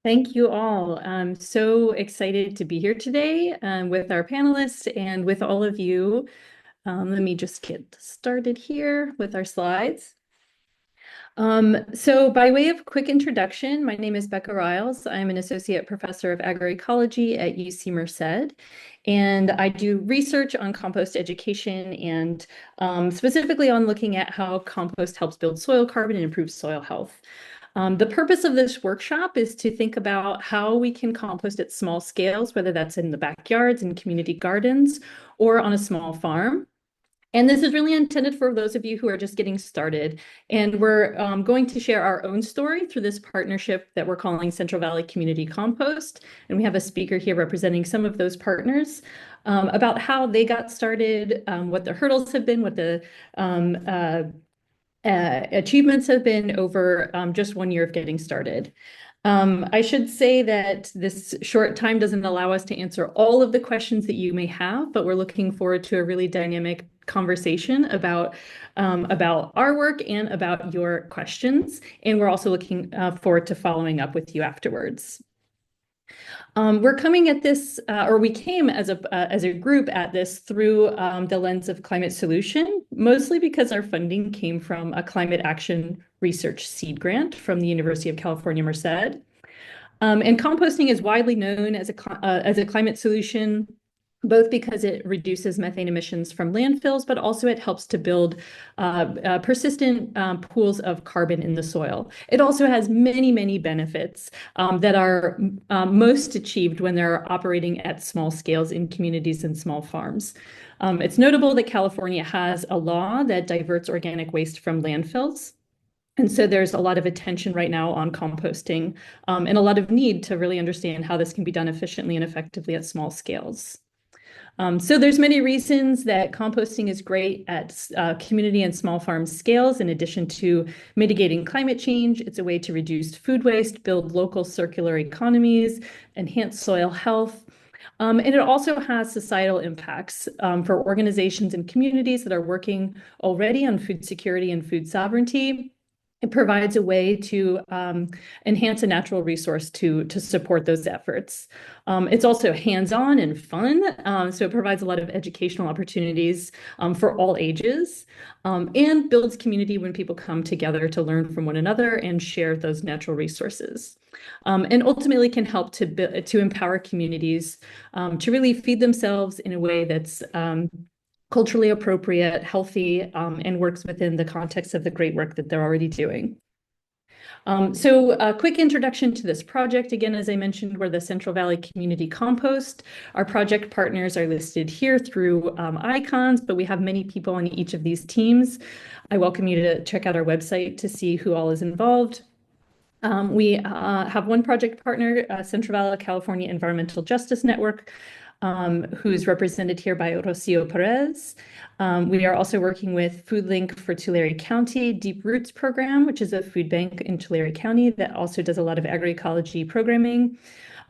Thank you all. I'm so excited to be here today with our panelists and with all of you. Let me just get started here with our slides. So by way of quick introduction, my name is Becca Riles. I'm an associate professor of agroecology at UC Merced, and I do research on compost education and specifically on looking at how compost helps build soil carbon and improve soil health. The purpose of this workshop is to think about how we can compost at small scales, whether that's in the backyards and community gardens or on a small farm. And this is really intended for those of you who are just getting started. And we're going to share our own story through this partnership that we're calling Central Valley Community Compost. And we have a speaker here representing some of those partners about how they got started, what the hurdles have been, what the achievements have been over just 1 year of getting started. I should say that this short time doesn't allow us to answer all of the questions that you may have, but we're looking forward to a really dynamic conversation about our work and about your questions. And we're also looking forward to following up with you afterwards. We're coming at this, or we came as a group at this through the lens of climate solution, mostly because our funding came from a climate action research seed grant from the University of California, Merced. And composting is widely known as a climate solution, both because it reduces methane emissions from landfills, but also it helps to build persistent pools of carbon in the soil. It also has many, many benefits that are most achieved when they're operating at small scales in communities and small farms. It's notable that California has a law that diverts organic waste from landfills. And so there's a lot of attention right now on composting and a lot of need to really understand how this can be done efficiently and effectively at small scales. So there's many reasons that composting is great at community and small farm scales. In addition to mitigating climate change, it's a way to reduce food waste, build local circular economies, enhance soil health. And it also has societal impacts for organizations and communities that are working already on food security and food sovereignty. It provides a way to enhance a natural resource to support those efforts. It's also hands-on and fun, so it provides a lot of educational opportunities for all ages and builds community when people come together to learn from one another and share those natural resources. And ultimately can help to empower communities to really feed themselves in a way that's culturally appropriate, healthy, and works within the context of the great work that they're already doing. So a quick introduction to this project. Again, as I mentioned, we're the Central Valley Community Compost. Our project partners are listed here through icons, but we have many people on each of these teams. I welcome you to check out our website to see who all is involved. We have one project partner, Central Valley California Environmental Justice Network, who's represented here by Rocio Perez. We are also working with Foodlink for Tulare County Deep Roots program, which is a food bank in Tulare County that also does a lot of agroecology programming.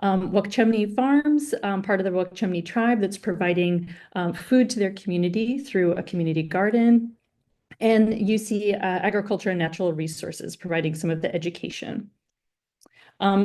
Wukchumni Farms, part of the Wukchumni tribe that's providing food to their community through a community garden. And UC Agriculture and Natural Resources, providing some of the education.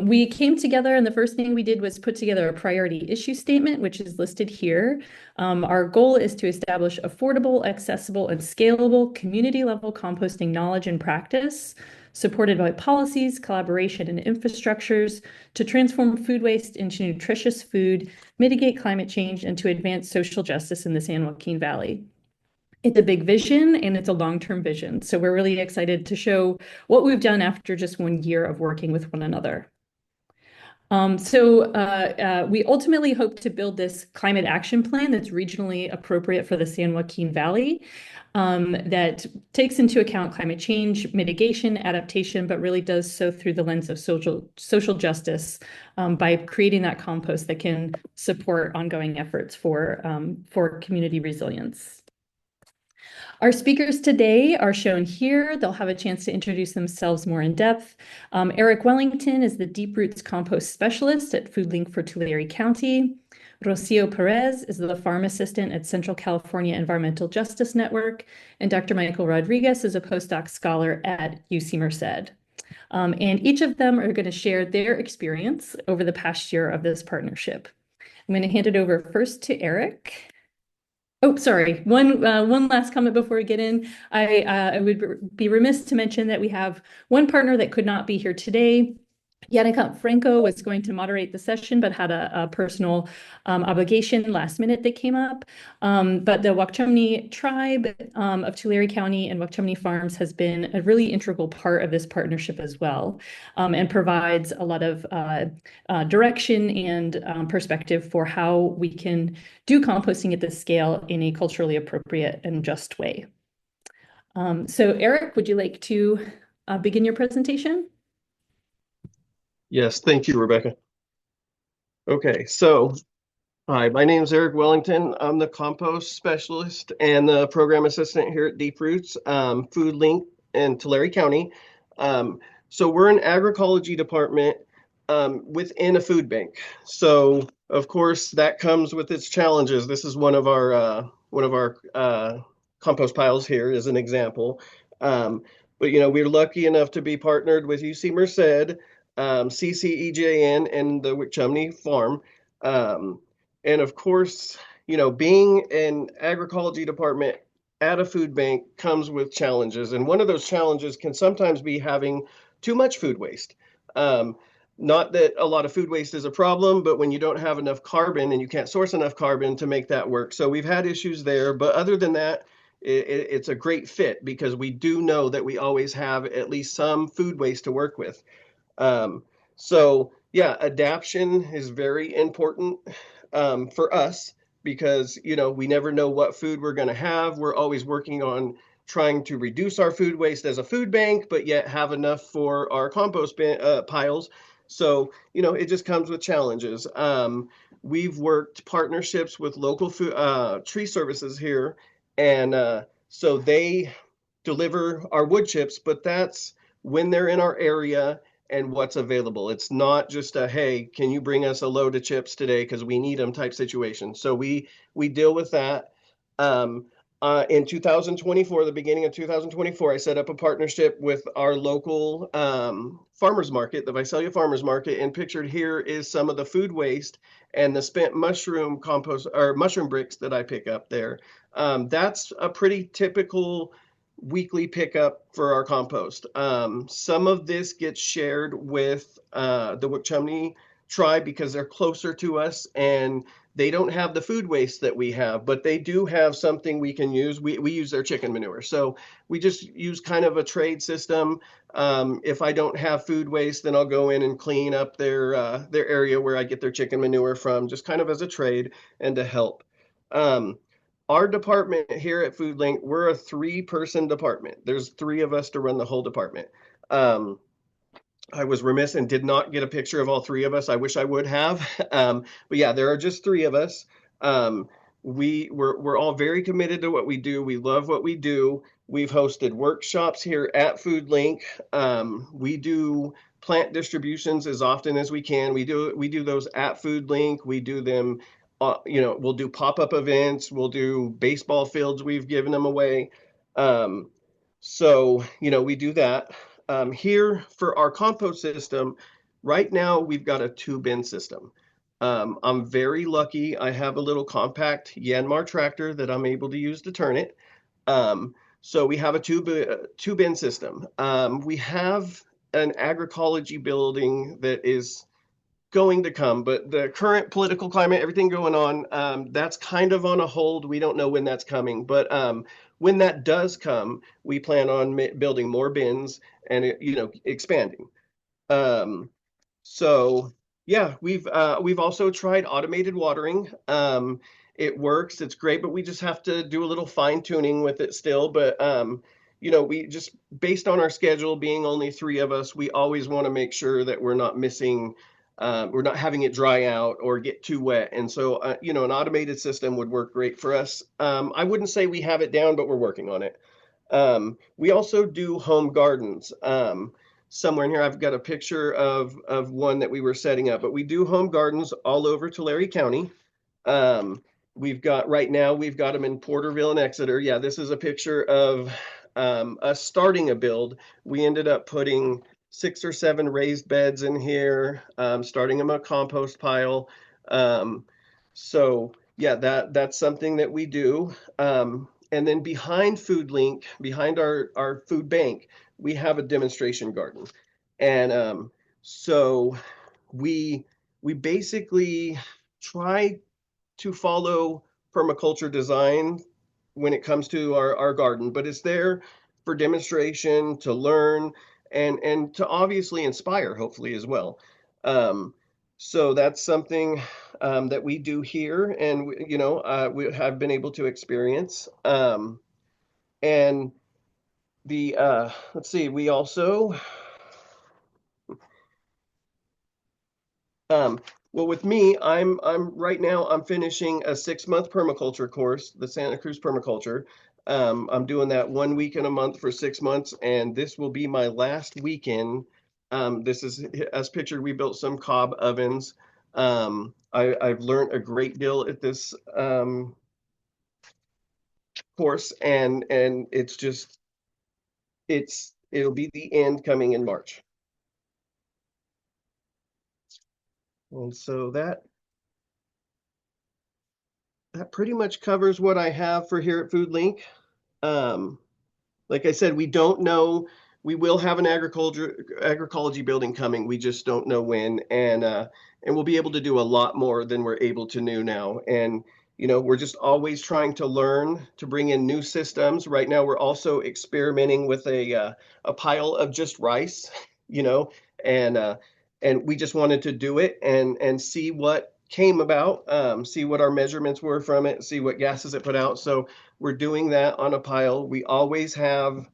We came together and the first thing we did was put together a priority issue statement, which is listed here. Our goal is to establish affordable, accessible, and scalable community-level composting knowledge and practice, supported by policies, collaboration, and infrastructures to transform food waste into nutritious food, mitigate climate change, and to advance social justice in the San Joaquin Valley. It's a big vision and it's a long-term vision. So we're really excited to show what we've done after just 1 year of working with one another. We ultimately hope to build this climate action plan that's regionally appropriate for the San Joaquin Valley, that takes into account climate change, mitigation, adaptation, but really does so through the lens of social justice by creating that compost that can support ongoing efforts for community resilience. Our speakers today are shown here. They'll have a chance to introduce themselves more in depth. Eric Wellington is the Deep Roots Compost Specialist at Foodlink for Tulare County. Rocio Perez is the Farm Assistant at Central California Environmental Justice Network. And Dr. Michael Rodriguez is a postdoc scholar at UC Merced. And each of them are going to share their experience over the past year of this partnership. I'm going to hand it over first to Eric. Oh, sorry. One last comment before we get in. I would be remiss to mention that we have one partner that could not be here today. Yaynicut Franco was going to moderate the session, but had a personal obligation last minute that came up. But the Wukchumni tribe of Tulare County and Wukchumni Farms has been a really integral part of this partnership as well, and provides a lot of direction and perspective for how we can do composting at this scale in a culturally appropriate and just way. So Eric, would you like to begin your presentation? Yes, thank you, Rebecca. Okay, so hi, my name is Eric Wellington. I'm the compost specialist and the program assistant here at Deep Roots Foodlink in Tulare County. So we're an agroecology department within a food bank. So of course that comes with its challenges. This is one of our compost piles here as an example. But we're lucky enough to be partnered with UC Merced, CCEJN, and the Wukchumni farm. And of course, being an agroecology department at a food bank comes with challenges. And one of those challenges can sometimes be having too much food waste. Not that a lot of food waste is a problem, but when you don't have enough carbon and you can't source enough carbon to make that work. So we've had issues there. But other than that, it's a great fit because we do know that we always have at least some food waste to work with. So yeah, adaptation is very important for us because we never know what food we're going to have. We're always working on trying to reduce our food waste as a food bank, but yet have enough for our compost piles. So it just comes with challenges. We've worked partnerships with local food, tree services here, and so they deliver our wood chips, but that's when they're in our area and what's available. It's not just a, hey, can you bring us a load of chips today because we need them type situation. So we deal with that. In 2024, the beginning of 2024, I set up a partnership with our local farmers market, the Visalia Farmers Market, and pictured here is some of the food waste and the spent mushroom compost or mushroom bricks that I pick up there. That's a pretty typical weekly pickup for our compost. Some of this gets shared with the Wukchumni tribe because they're closer to us and they don't have the food waste that we have, but they do have something we can use. We use their chicken manure. So we just use kind of a trade system. If I don't have food waste, then I'll go in and clean up their area where I get their chicken manure from, just kind of as a trade and to help. Our department here at Foodlink, we're a 3-person department. There's 3 of us to run the whole department. I was remiss and did not get a picture of all 3 of us. I wish I would have. But yeah, there are just 3 of us. We're all very committed to what we do. We love what we do. We've hosted workshops here at Foodlink. We do plant distributions as often as we can. We do those at Foodlink. We do them. We'll do pop-up events. We'll do baseball fields. We've given them away. So we do that. Here for our compost system, right now we've got a 2-bin system. I'm very lucky. I have a little compact Yanmar tractor that I'm able to use to turn it. So we have a 2-bin system. We have an agroecology building that is going to come, but the current political climate, everything going on, that's kind of on a hold. We don't know when that's coming, but when that does come, we plan on building more bins and expanding. So yeah, we've also tried automated watering. It works, it's great, but we just have to do a little fine tuning with it still. But we just, based on our schedule being only 3 of us, we always want to make sure that we're not missing. We're not having it dry out or get too wet. And so, an automated system would work great for us. I wouldn't say we have it down, but we're working on it. We also do home gardens. Somewhere in here, I've got a picture of one that we were setting up, but we do home gardens all over Tulare County. Right now, we've got them in Porterville and Exeter. Yeah, this is a picture of us starting a build. We ended up putting 6 or 7 raised beds in here, starting them a compost pile. So yeah, that's something that we do. And then behind Foodlink, behind our food bank, we have a demonstration garden. And so we we basically try to follow permaculture design when it comes to our garden, but it's there for demonstration, to learn, and to obviously inspire, hopefully, as well. Um, so that's something that we do here, and we have been able to experience. And the let's see, we also well, with me, I'm right now I'm finishing a 6-month permaculture course, the Santa Cruz Permaculture. I'm doing that 1 week in a month for 6 months, and this will be my last weekend. This is as pictured. We built some cob ovens. I've learned a great deal at this course, and it'll be the end coming in March. And so that pretty much covers what I have for here at Foodlink. Um, like I said, we don't know. We will have an agroecology building coming. We just don't know when, and we'll be able to do a lot more than we're able to do now. And we're just always trying to learn to bring in new systems. Right now, we're also experimenting with a pile of just rice, you know, and uh, and we just wanted to do it and see what came about, see what our measurements were from it, see what gases it put out. So we're doing that on a pile. Um, we always have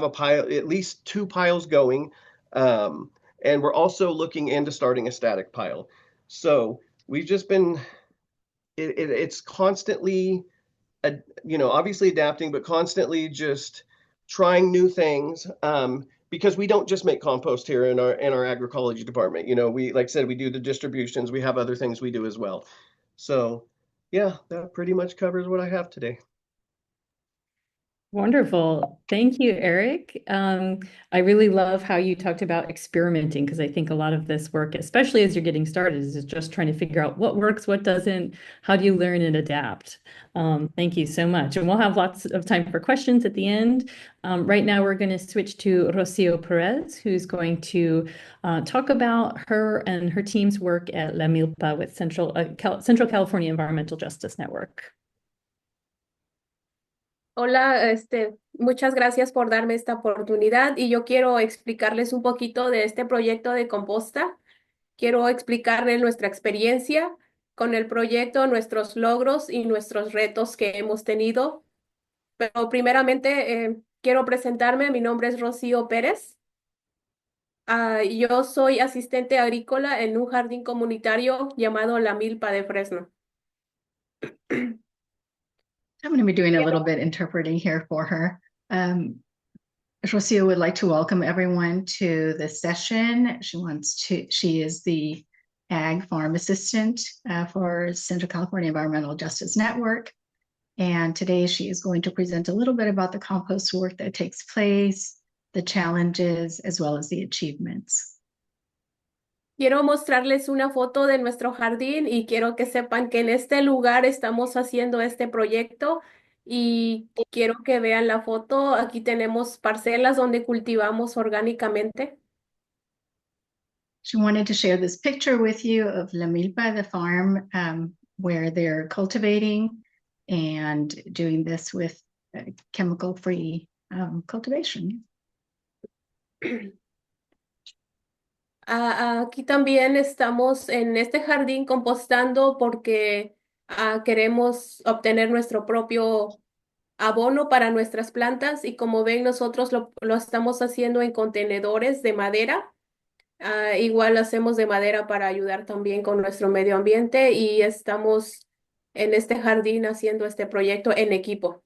a pile, at least 2 piles going. Um, and we're also looking into starting a static pile. So we've just been, it's constantly, obviously adapting, but constantly just trying new things. Because we don't just make compost here in our agroecology department. We, like I said, we do the distributions. We have other things we do as well. So yeah, that pretty much covers what I have today. Wonderful. Thank you, Eric. I really love how you talked about experimenting because I think a lot of this work, especially as you're getting started, is just trying to figure out what works, what doesn't, how do you learn and adapt. Thank you so much. And we'll have lots of time for questions at the end. Right now, we're going to switch to Rocio Perez, who's going to talk about her and her team's work at La Milpa with Central California Environmental Justice Network. Hola, muchas gracias por darme esta oportunidad y yo quiero explicarles un poquito de este proyecto de Composta. Quiero explicarles nuestra experiencia con el proyecto, nuestros logros y nuestros retos que hemos tenido. Pero primeramente quiero presentarme. Mi nombre es Rocío Pérez. Yo soy asistente agrícola en un jardín comunitario llamado La Milpa de Fresno. I'm going to be doing a little bit interpreting here for her. Rocio would like to welcome everyone to this session. She is the Ag Farm Assistant for Central California Environmental Justice Network. And today she is going to present a little bit about the compost work that takes place, the challenges, as well as the achievements. Quiero mostrarles una foto de nuestro jardín y quiero que sepan que en este lugar estamos haciendo este proyecto y quiero que vean la foto. Aquí tenemos parcelas donde cultivamos orgánicamente. She wanted to share this picture with you of La Milpa, the farm, where they're cultivating and doing this with chemical-free cultivation. Aquí también estamos en este jardín compostando porque queremos obtener nuestro propio abono para nuestras plantas y como ven nosotros lo estamos haciendo en contenedores de madera. Igual hacemos de madera para ayudar también con nuestro medio ambiente y estamos en este jardín haciendo este proyecto en equipo.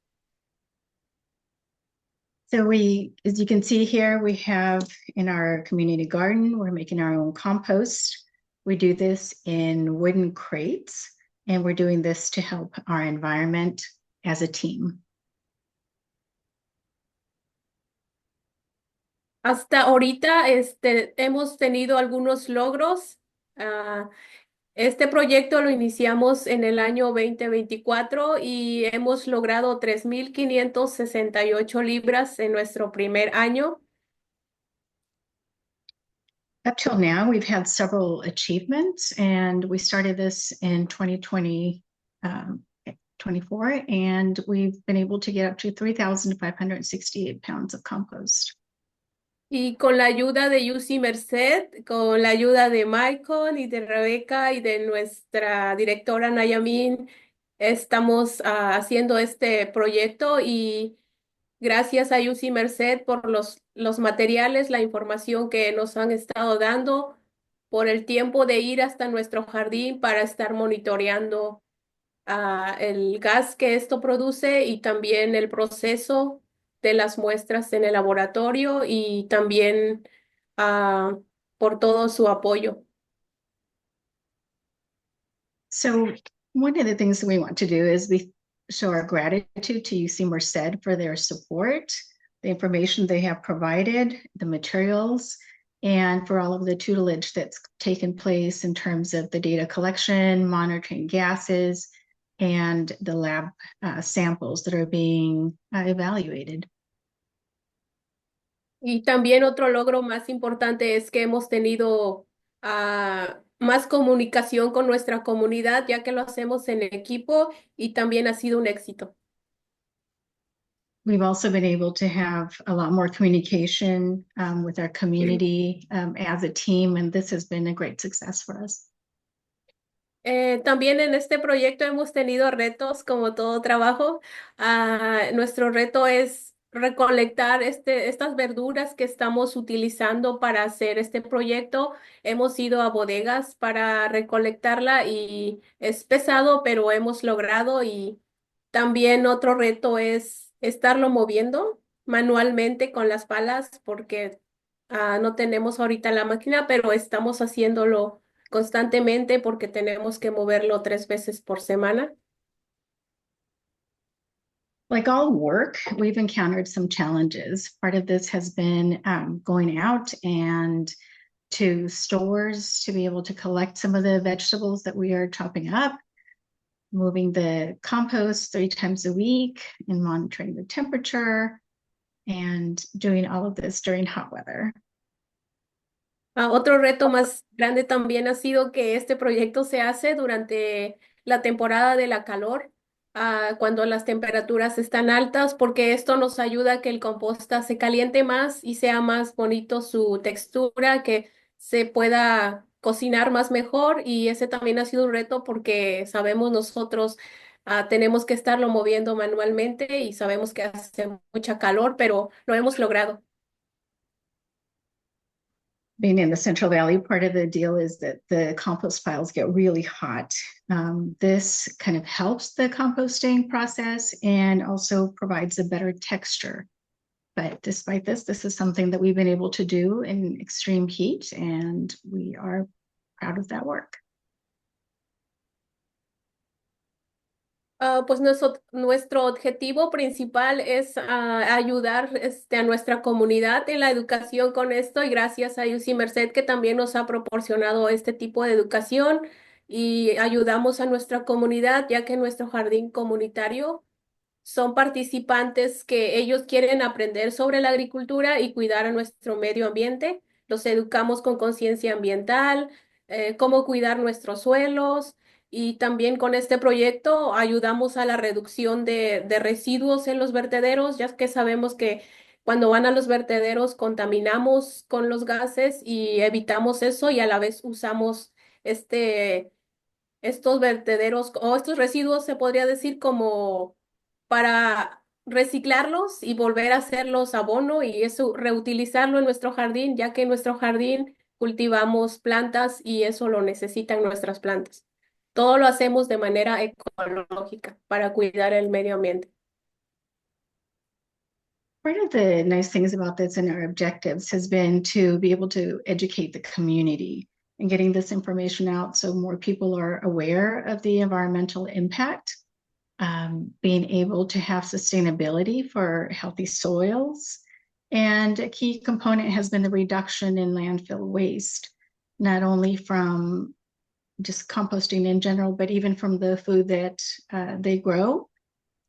So as you can see here, we have in our community garden, we're making our own compost. We do this in wooden crates, and we're doing this to help our environment as a team. Hasta ahorita hemos tenido algunos logros. Ah, este proyecto lo iniciamos en el año 2024 y hemos logrado 3,568 libras en nuestro primer año. Up till now, we've had several achievements, and we started this in 2020, 24, and we've been able to get up to 3,568 pounds of compost. Y con la ayuda de Yusi Merced, con la ayuda de Michael y de Rebeca y de nuestra directora Nayamin, estamos haciendo este proyecto y gracias a Yusi Merced por los materiales, la información que nos han estado dando, por el tiempo de ir hasta nuestro jardín para estar monitoreando el gas que esto produce y también el proceso de las muestras en el laboratorio y también ah, por todo su apoyo. So one of the things that we want to do is we show our gratitude to UC Merced for their support, the information they have provided, the materials, and for all of the tutelage that's taken place in terms of the data collection, monitoring gases, and the lab samples that are being evaluated. Y también otro logro más importante es que hemos tenido más comunicación con nuestra comunidad, ya que lo hacemos en equipo y también ha sido un éxito. We've also been able to have a lot more communication with our community as a team, and this has been a great success for us. También en este proyecto hemos tenido retos como todo trabajo. Nuestro reto es recolectar estas verduras que estamos utilizando para hacer este proyecto. Hemos ido a bodegas para recolectarla y es pesado, pero hemos logrado. Y también otro reto es estarlo moviendo manualmente con las palas porque no tenemos ahorita la máquina, pero estamos haciéndolo constantemente porque tenemos que moverlo 3 veces por semana. Like all work, we've encountered some challenges. Part of this has been going out and to stores to be able to collect some of the vegetables that we are chopping up, moving the compost 3 times a week, and monitoring the temperature, and doing all of this during hot weather. Otro reto más grande también ha sido que este proyecto se hace durante la temporada de la calor, cuando las temperaturas están altas, porque esto nos ayuda a que el composta se caliente más y sea más bonito su textura, que se pueda cocinar más mejor. Y ese también ha sido un reto porque sabemos nosotros tenemos que estarlo moviendo manualmente y sabemos que hace mucha calor, pero lo hemos logrado. Being in the Central Valley, part of the deal is that the compost piles get really hot. This kind of helps the composting process and also provides a better texture. But despite this, this is something that we've been able to do in extreme heat, and we are proud of that work. Pues nuestro objetivo principal es ayudar a nuestra comunidad en la educación con esto y gracias a UC Merced que también nos ha proporcionado este tipo de educación y ayudamos a nuestra comunidad ya que nuestro jardín comunitario son participantes que ellos quieren aprender sobre la agricultura y cuidar a nuestro medio ambiente. Los educamos con conciencia ambiental, cómo cuidar nuestros suelos y también con este proyecto ayudamos a la reducción de residuos en los vertederos, ya que sabemos que cuando van a los vertederos contaminamos con los gases y evitamos eso y a la vez usamos estos vertederos o estos residuos, se podría decir, como para reciclarlos y volver a hacerlos abono y eso reutilizarlo en nuestro jardín, ya que en nuestro jardín cultivamos plantas y eso lo necesitan nuestras plantas. Todo lo hacemos de manera ecológica para cuidar el medio ambiente. Part of the nice things about this and our objectives has been to be able to educate the community and getting this information out so more people are aware of the environmental impact, being able to have sustainability for healthy soils, And a key component has been the reduction in landfill waste, not only from just composting in general, but even from the food that they grow.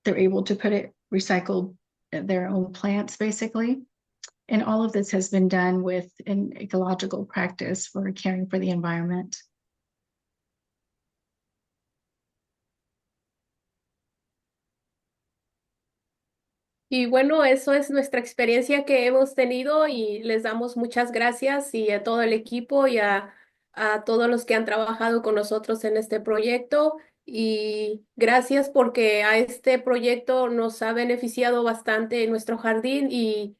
They're able to put it recycled their own plants, basically. And all of this has been done with an ecological practice for caring for the environment. Y bueno, eso es nuestra experiencia que hemos tenido y les damos muchas gracias y a todo el equipo y a todos los que han trabajado con nosotros en este proyecto. Y gracias porque a este proyecto nos ha beneficiado bastante en nuestro jardín y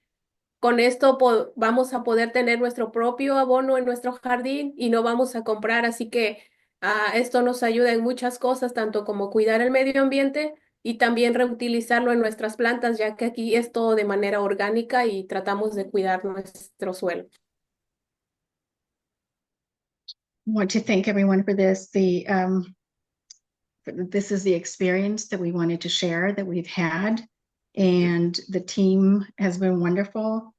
con esto vamos a poder tener nuestro propio abono en nuestro jardín y no vamos a comprar, así que esto nos ayuda en muchas cosas, tanto como cuidar el medio ambiente y también reutilizarlo en nuestras plantas, ya que aquí es todo de manera orgánica y tratamos de cuidar nuestro suelo. I want to thank everyone for this. This is the experience that we wanted to share, that we've had, and the team has been wonderful.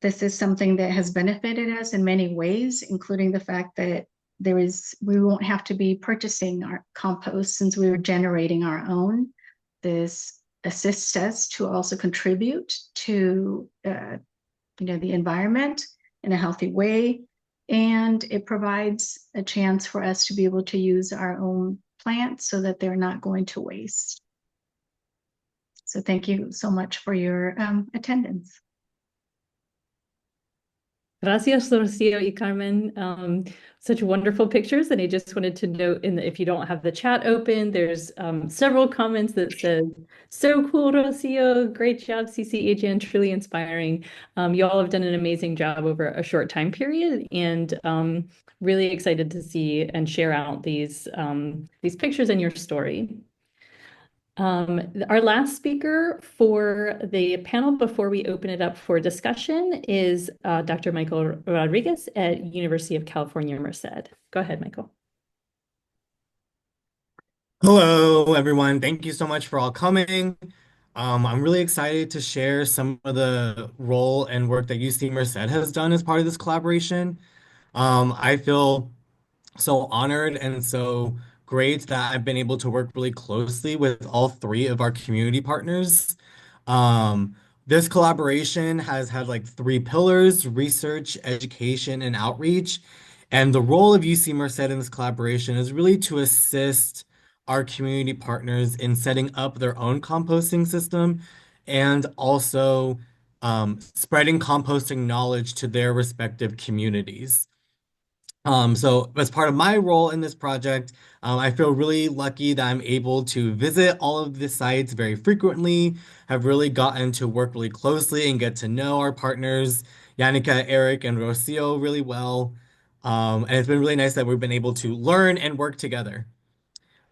This is something that has benefited us in many ways, including the fact that we won't have to be purchasing our compost since we're generating our own. This assists us to also contribute to the environment in a healthy way, and it provides a chance for us to be able to use our own plants so that they're not going to waste. So thank you so much for your attendance. Gracias, Rocio y Carmen. Such wonderful pictures. And I just wanted to note, if you don't have the chat open, there's several comments that says, so cool, Rocio. Great job, CCHN. Truly inspiring. You all have done an amazing job over a short time period. And really excited to see and share out these pictures and your story. Our last speaker for the panel before we open it up for discussion is Dr. Michael Rodriguez at University of California, Merced. Go ahead, Michael. Hello, everyone. Thank you so much for all coming. I'm really excited to share some of the role and work that UC Merced has done as part of this collaboration. I feel so honored and so great that I've been able to work really closely with all three of our community partners. This collaboration has had like three pillars: research, education, and outreach. And the role of UC Merced in this collaboration is really to assist our community partners in setting up their own composting system and also spreading composting knowledge to their respective communities. So as part of my role in this project, I feel really lucky that I'm able to visit all of the sites very frequently, have really gotten to work really closely and get to know our partners, Yaynicut, Eric, and Rocio really well. And it's been really nice that we've been able to learn and work together.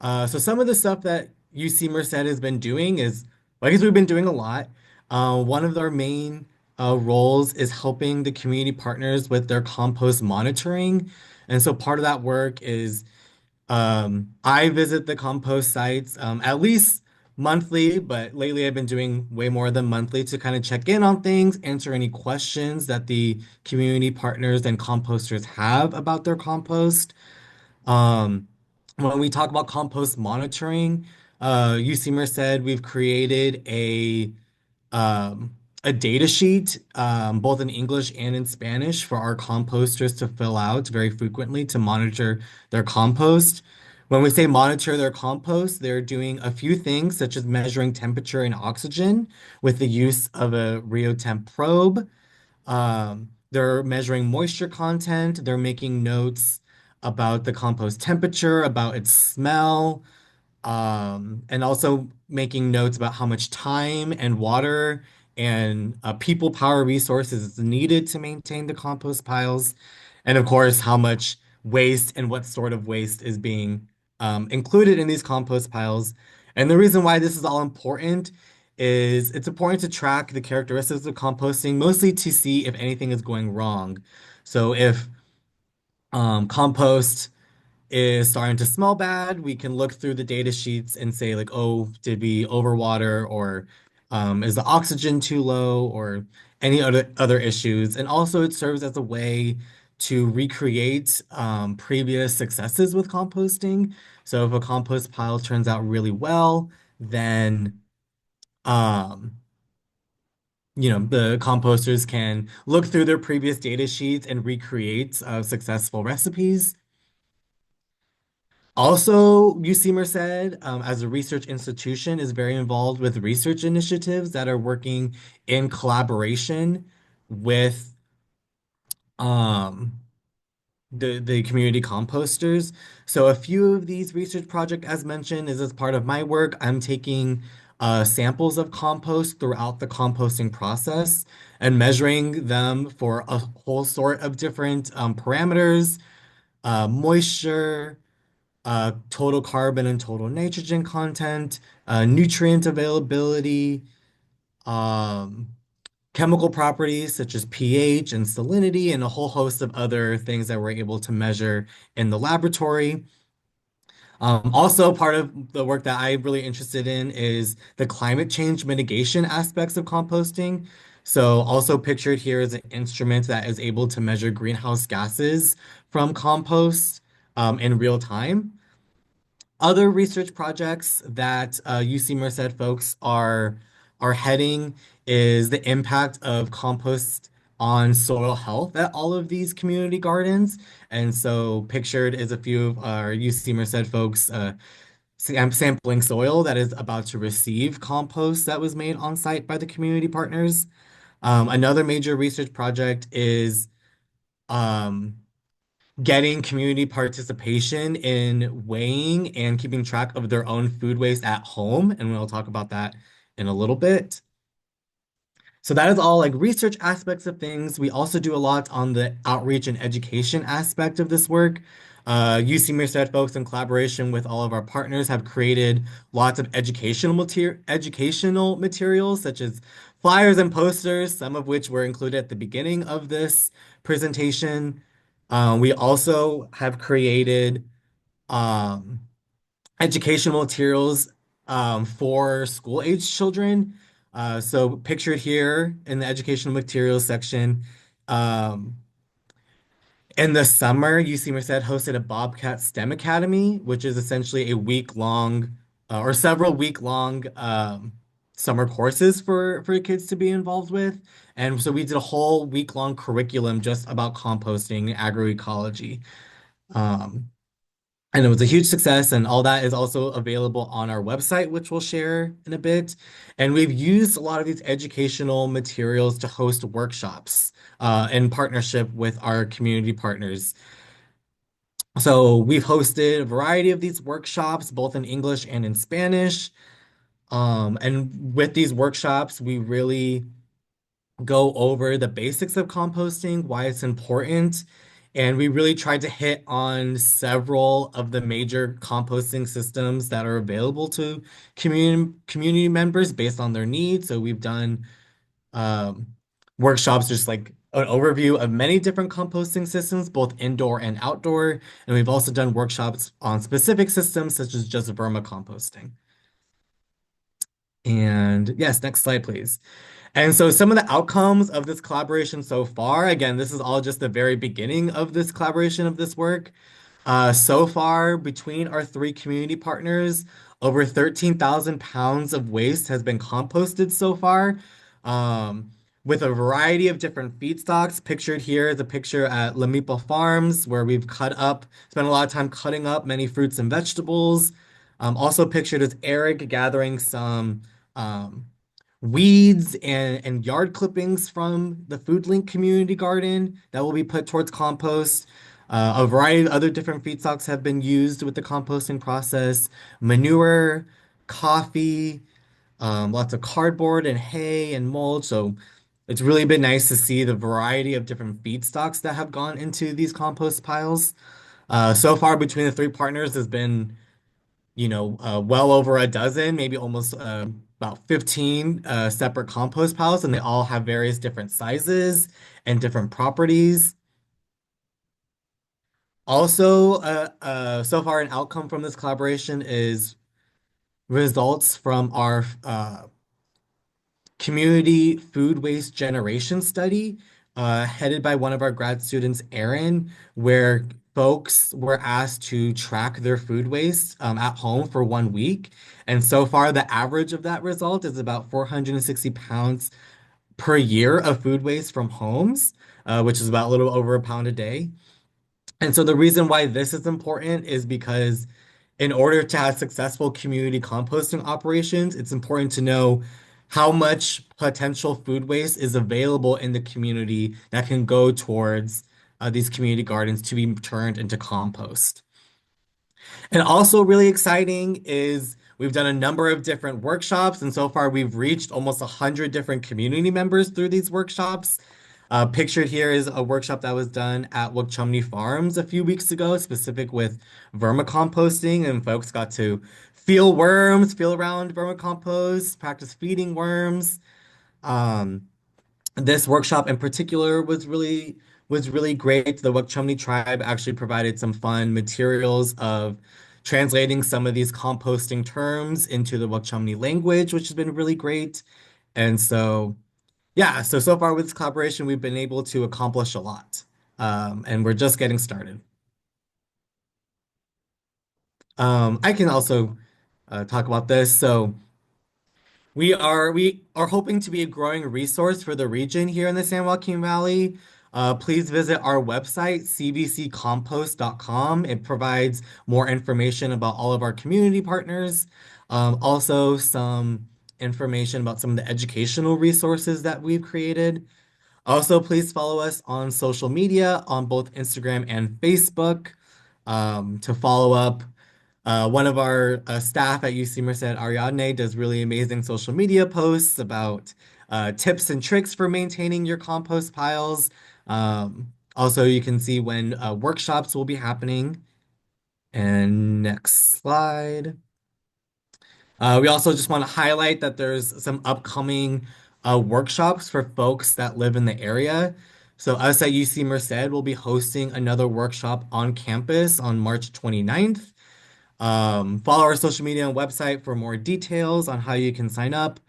So some of the stuff that UC Merced has been doing is, well, I guess we've been doing a lot. One of our main roles is helping the community partners with their compost monitoring. And so part of that work is I visit the compost sites at least monthly, but lately I've been doing way more than monthly to kind of check in on things, answer any questions that the community partners and composters have about their compost. Um, when we talk about compost monitoring, UC Merced, we've created um, a data sheet, both in English and in Spanish, for our composters to fill out very frequently to monitor their compost. When we say monitor their compost, they're doing a few things, such as measuring temperature and oxygen with the use of a RioTemp probe. They're measuring moisture content. They're making notes about the compost temperature, about its smell, and also making notes about how much time and water and people power resources is needed to maintain the compost piles. And of course, how much waste and what sort of waste is being included in these compost piles. And the reason why this is all important is it's important to track the characteristics of composting, mostly to see if anything is going wrong. So if compost is starting to smell bad, we can look through the data sheets and say like, oh, did we overwater, or is the oxygen too low, or any other issues. And also it serves as a way to recreate previous successes with composting. So if a compost pile turns out really well, then um, the composters can look through their previous data sheets and recreate successful recipes. Also, UC Merced, as a research institution, is very involved with research initiatives that are working in collaboration with um, the community composters. So a few of these research projects, as mentioned, is as part of my work. I'm taking samples of compost throughout the composting process and measuring them for a whole sort of different parameters, moisture, total carbon and total nitrogen content, nutrient availability, um, chemical properties such as pH and salinity, and a whole host of other things that we're able to measure in the laboratory. Also, part of the work that I'm really interested in is the climate change mitigation aspects of composting. So also pictured here is an instrument that is able to measure greenhouse gases from compost in real time. Other research projects that UC Merced folks are heading is the impact of compost on soil health at all of these community gardens. And so pictured is a few of our UC Merced folks sampling soil that is about to receive compost that was made on site by the community partners. Another major research project is um, getting community participation in weighing and keeping track of their own food waste at home. And we'll talk about that in a little bit. So that is all like research aspects of things. We also do a lot on the outreach and education aspect of this work. UC Merced folks in collaboration with all of our partners have created lots of educational materials such as flyers and posters, some of which were included at the beginning of this presentation. We also have created um, educational materials for school-age children. So pictured here in the educational materials section, um, in the summer, UC Merced hosted a Bobcat STEM Academy, which is essentially a week-long or several week-long summer courses for kids to be involved with. And so we did a whole week-long curriculum just about composting and agroecology. Um, and it was a huge success, and all that is also available on our website, which we'll share in a bit. And we've used a lot of these educational materials to host workshops in partnership with our community partners. So we've hosted a variety of these workshops, both in English and in Spanish. And with these workshops, we really go over the basics of composting, why it's important, and we really tried to hit on several of the major composting systems that are available to community members based on their needs. So we've done um, workshops, just like an overview of many different composting systems, both indoor and outdoor. And we've also done workshops on specific systems such as just vermicomposting. And yes, next slide, please. And so some of the outcomes of this collaboration so far, again, this is all just the very beginning of this collaboration of this work. So far, between our three community partners, over 13,000 pounds of waste has been composted so far, with a variety of different feedstocks. Pictured here is a picture at Lamipa Farms, where we've spent a lot of time cutting up many fruits and vegetables. Also pictured is Eric gathering some weeds and yard clippings from the Foodlink community garden that will be put towards compost. A variety of other different feedstocks have been used with the composting process: manure, coffee, lots of cardboard and hay and mulch. So it's really been nice to see the variety of different feedstocks that have gone into these compost piles. So far, between the three partners, has been well over a dozen, maybe almost about 15 separate compost piles, and they all have various different sizes and different properties. Also, so far an outcome from this collaboration is results from our community food waste generation study headed by one of our grad students, Erin, where folks were asked to track their food waste at home for 1 week. And so far, the average of that result is about 460 pounds per year of food waste from homes, which is about a little over a pound a day. And so the reason why this is important is because in order to have successful community composting operations, it's important to know how much potential food waste is available in the community that can go towards these community gardens to be turned into compost. And also really exciting is we've done a number of different workshops, and so far we've reached almost 100 different community members through these workshops. Pictured here is a workshop that was done at Wukchumni Farms a few weeks ago, specific with vermicomposting, and folks got to feel worms, feel around vermicompost, practice feeding worms. Um, this workshop in particular was really great. The Wukchumni tribe actually provided some fun materials of translating some of these composting terms into the Wukchumni language, which has been really great. And so, yeah, so far with this collaboration, we've been able to accomplish a lot. And we're just getting started. I can also talk about this. So we are hoping to be a growing resource for the region here in the San Joaquin Valley. Please visit our website, cvccompost.com. It provides more information about all of our community partners. Also, some information about some of the educational resources that we've created. Also, please follow us on social media on both Instagram and Facebook to follow up. One of our staff at UC Merced, Ariadne, does really amazing social media posts about tips and tricks for maintaining your compost piles. Also, you can see when workshops will be happening. And next slide. We also just want to highlight that there's some upcoming workshops for folks that live in the area. So us at UC Merced will be hosting another workshop on campus on March 29th. Follow our social media and website for more details on how you can sign up.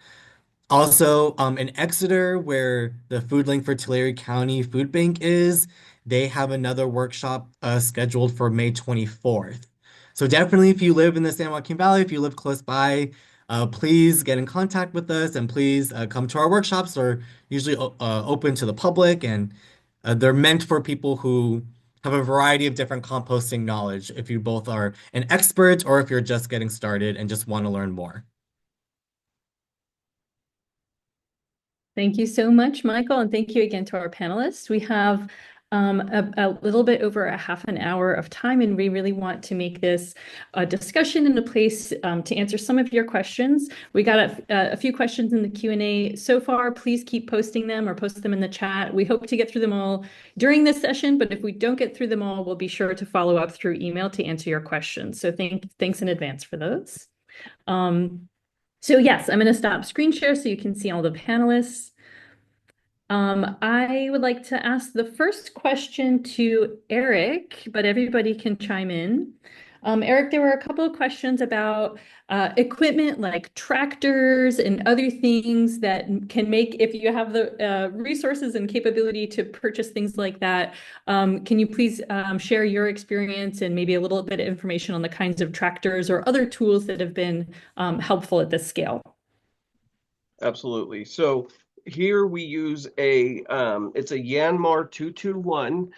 Also, in Exeter, where the Foodlink for Tulare County Food Bank is, they have another workshop scheduled for May 24th. So definitely, if you live in the San Joaquin Valley, if you live close by, please get in contact with us and please come to our workshops. They're usually open to the public, and they're meant for people who have a variety of different composting knowledge, if you both are an expert or if you're just getting started and just want to learn more. Thank you so much, Michael, and thank you again to our panelists. We have a little bit over a half an hour of time, and we really want to make this a discussion and a place to answer some of your questions. We got a few questions in the Q&A so far. Please keep posting them or post them in the chat. We hope to get through them all during this session, but if we don't get through them all, we'll be sure to follow up through email to answer your questions. So thanks in advance for those. So yes, I'm going to stop screen share so you can see all the panelists. I would like to ask the first question to Eric, but everybody can chime in. Eric, there were a couple of questions about equipment like tractors and other things that can make, if you have the resources and capability to purchase things like that, can you please share your experience and maybe a little bit of information on the kinds of tractors or other tools that have been helpful at this scale? Absolutely. So here we use it's a Yanmar 221.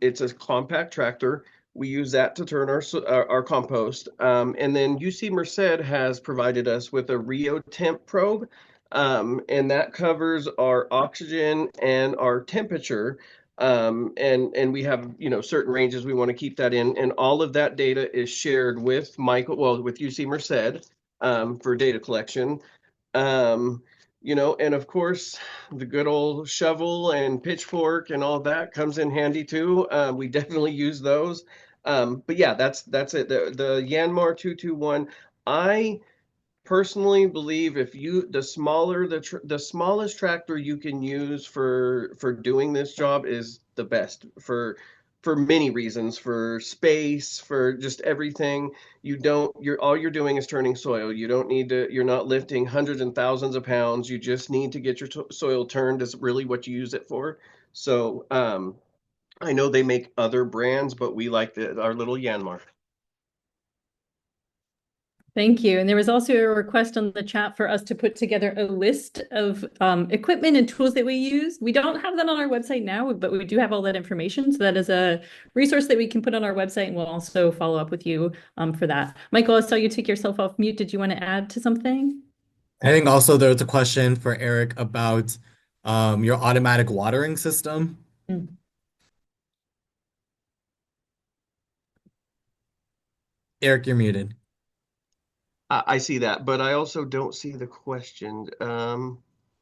It's a compact tractor. We use that to turn our compost. And then UC Merced has provided us with a Rio temp probe. And that covers our oxygen and our temperature. And we have, certain ranges we want to keep that in. And all of that data is shared with with UC Merced for data collection. And of course, the good old shovel and pitchfork and all that comes in handy too. We definitely use those. But yeah, that's it. The Yanmar 221. I personally believe if the smallest tractor you can use for doing this job is the best for for many reasons, for space, for just everything. All you're doing is turning soil. You don't need to, you're not lifting hundreds and thousands of pounds. You just need to get your soil turned is really what you use it for. So, I know they make other brands, but we like our little Yanmar. Thank you. And there was also a request on the chat for us to put together a list of equipment and tools that we use. We don't have that on our website now, but we do have all that information. So that is a resource that we can put on our website, and we'll also follow up with you for that. Michael, I saw you take yourself off mute. Did you want to add to something? I think also there was a question for Eric about your automatic watering system. Mm. Eric, you're muted. I see that, but I also don't see the question. I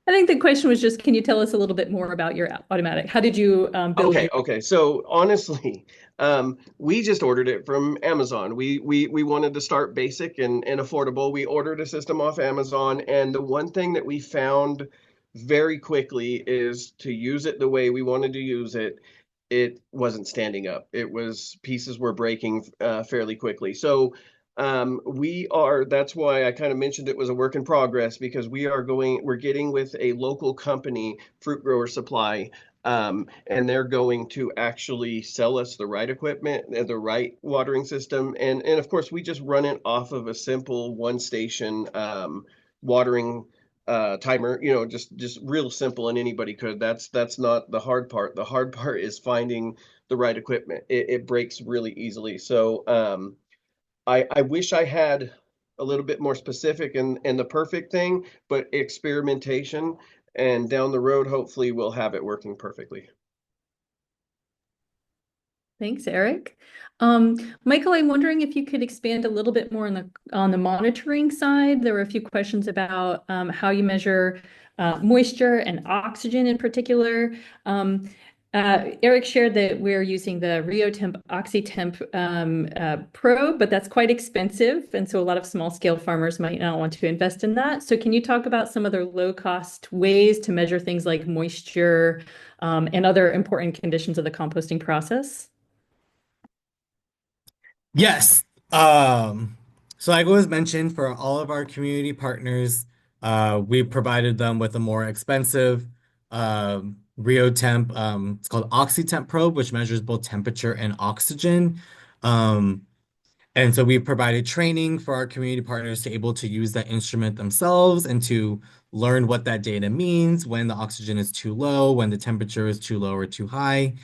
think the question was just, can you tell us a little bit more about your automatic? How did you build Okay, your... okay. So honestly, we just ordered it from Amazon. We wanted to start basic and affordable. We ordered a system off Amazon, and the one thing that we found very quickly is to use it the way we wanted to use it. It wasn't standing up. Pieces were breaking fairly quickly. So that's why I kind of mentioned it was a work in progress, because we're getting with a local company, Fruit Grower Supply, and they're going to actually sell us the right equipment and the right watering system. And of course, we just run it off of a simple one station watering timer, just real simple, and anybody could. That's not the hard part. The hard part is finding the right equipment. It breaks really easily. So I wish I had a little bit more specific and the perfect thing, but experimentation, and down the road, hopefully we'll have it working perfectly. Thanks, Eric. Michael, I'm wondering if you could expand a little bit more on the monitoring side. There were a few questions about how you measure moisture and oxygen in particular. Eric shared that we're using the RioTemp OxyTemp probe, but that's quite expensive. And so a lot of small scale farmers might not want to invest in that. So can you talk about some other low cost ways to measure things like moisture and other important conditions of the composting process? Yes. So like was mentioned, for all of our community partners, we provided them with a more expensive RioTemp. It's called OxyTemp probe, which measures both temperature and oxygen. And so we provided training for our community partners to able to use that instrument themselves and to learn what that data means when the oxygen is too low, when the temperature is too low or too high.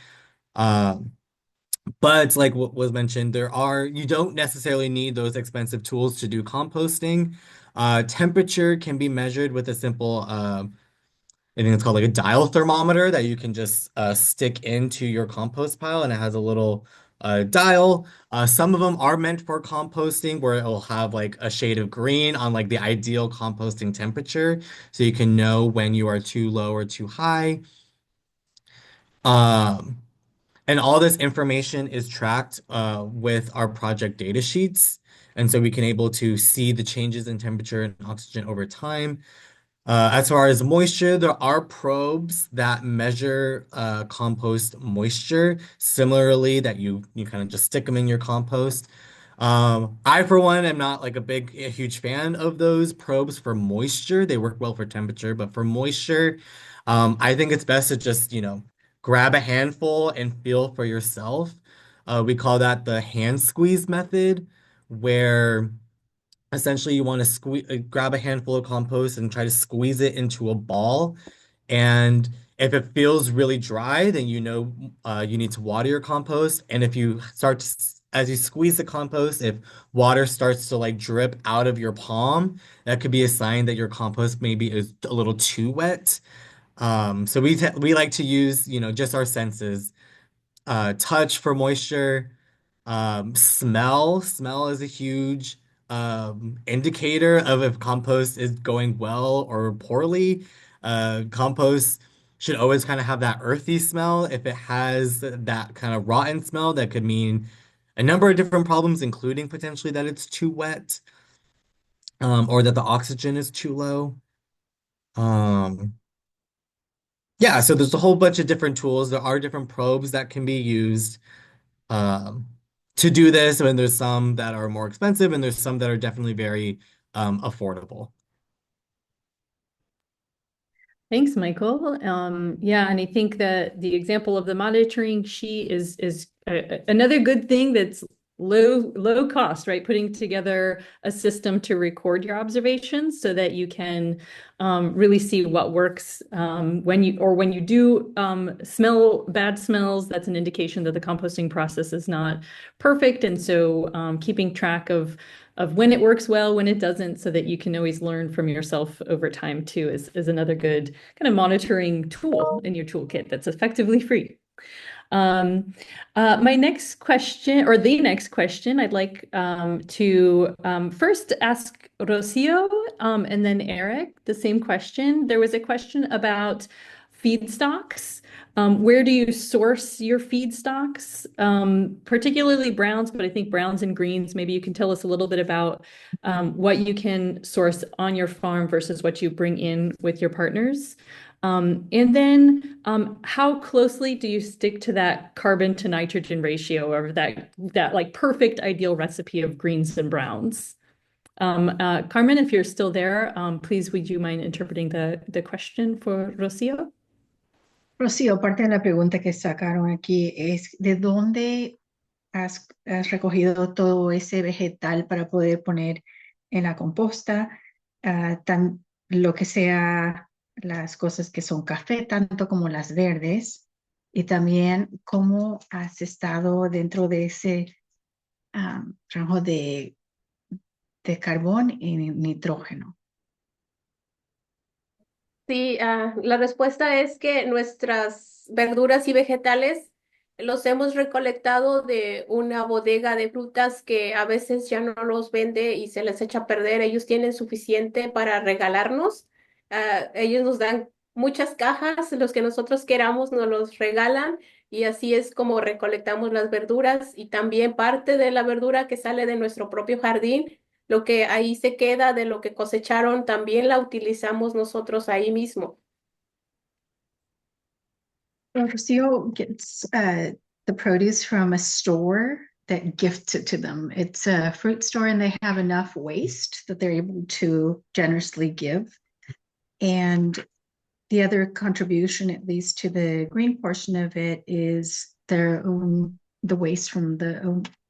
But like what was mentioned, you don't necessarily need those expensive tools to do composting. Temperature can be measured with a simple, I think it's called like a dial thermometer that you can just stick into your compost pile, and it has a little dial. Some of them are meant for composting, where it will have like a shade of green on like the ideal composting temperature, so you can know when you are too low or too high. Um, and all this information is tracked with our project data sheets. And so we can able to see the changes in temperature and oxygen over time. As far as moisture, there are probes that measure compost moisture similarly, that you kind of just stick them in your compost. I, for one, am not like a huge fan of those probes for moisture. They work well for temperature, but for moisture, I think it's best to just, grab a handful and feel for yourself. We call that the hand squeeze method, where essentially you want to grab a handful of compost and try to squeeze it into a ball. And if it feels really dry, then you need to water your compost. And if you as you squeeze the compost, if water starts to like drip out of your palm, that could be a sign that your compost maybe is a little too wet. So we like to use, just our senses. Touch for moisture. Smell is a huge indicator of if compost is going well or poorly. Compost should always kind of have that earthy smell. If it has that kind of rotten smell, that could mean a number of different problems, including potentially that it's too wet, or that the oxygen is too low. Yeah, so there's a whole bunch of different tools. There are different probes that can be used. to do this, and there's some that are more expensive, and there's some that are definitely very affordable. Thanks, Michael. Yeah, and I think that the example of the monitoring sheet is another good thing that's low cost, right? Putting together a system to record your observations so that you can really see what works when you do smell bad smells. That's an indication that the composting process is not perfect, and so keeping track of when it works well, when it doesn't, so that you can always learn from yourself over time too, is another good kind of monitoring tool in your toolkit that's effectively free. My next question, or the next question, I'd like to first ask Rocio and then Eric the same question. There was a question about feedstocks. Where do you source your feedstocks, particularly browns, but I think browns and greens. Maybe you can tell us a little bit about what you can source on your farm versus what you bring in with your partners. And then how closely do you stick to that carbon to nitrogen ratio, or that like perfect ideal recipe of greens and browns? Carmen, if you're still there, please would you mind interpreting the question for Rocio? Rocío, parte de la pregunta que sacaron aquí es, ¿de dónde has recogido todo ese vegetal para poder poner en la composta? Lo que sea las cosas que son café, tanto como las verdes, y también cómo has estado dentro de ese rango de carbón y nitrógeno. Sí, la respuesta es que nuestras verduras y vegetales los hemos recolectado de una bodega de frutas que a veces ya no los vende y se les echa a perder. Ellos tienen suficiente para regalarnos. Ellos nos dan muchas cajas, los que nosotros queramos nos los regalan y así es como recolectamos las verduras y también parte de la verdura que sale de nuestro propio jardín. Lo que ahí se queda de lo que cosecharon también la utilizamos nosotros ahí mismo. Rocio gets the produce from a store that gifts it to them. It's a fruit store and they have enough waste that they're able to generously give. And the other contribution, at least to the green portion of it, is the waste from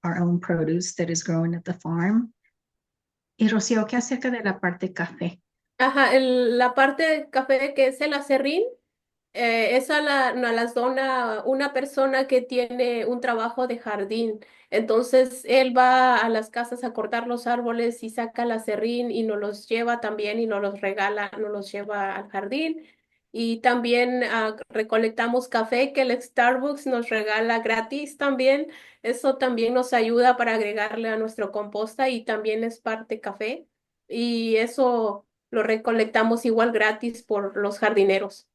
our own produce that is grown at the farm. Y Rocío, ¿qué acerca de la parte café? Ajá, la parte de café que es el acerrín, esa nos las dona una persona que tiene un trabajo de jardín. Entonces, él va a las casas a cortar los árboles y saca el acerrín y nos los lleva también y nos los regala, nos los lleva al jardín. Y también recolectamos café que el Starbucks nos regala gratis también. Eso también nos ayuda para agregarle a nuestro composta y también es parte café. Y eso lo recolectamos igual gratis por los jardineros.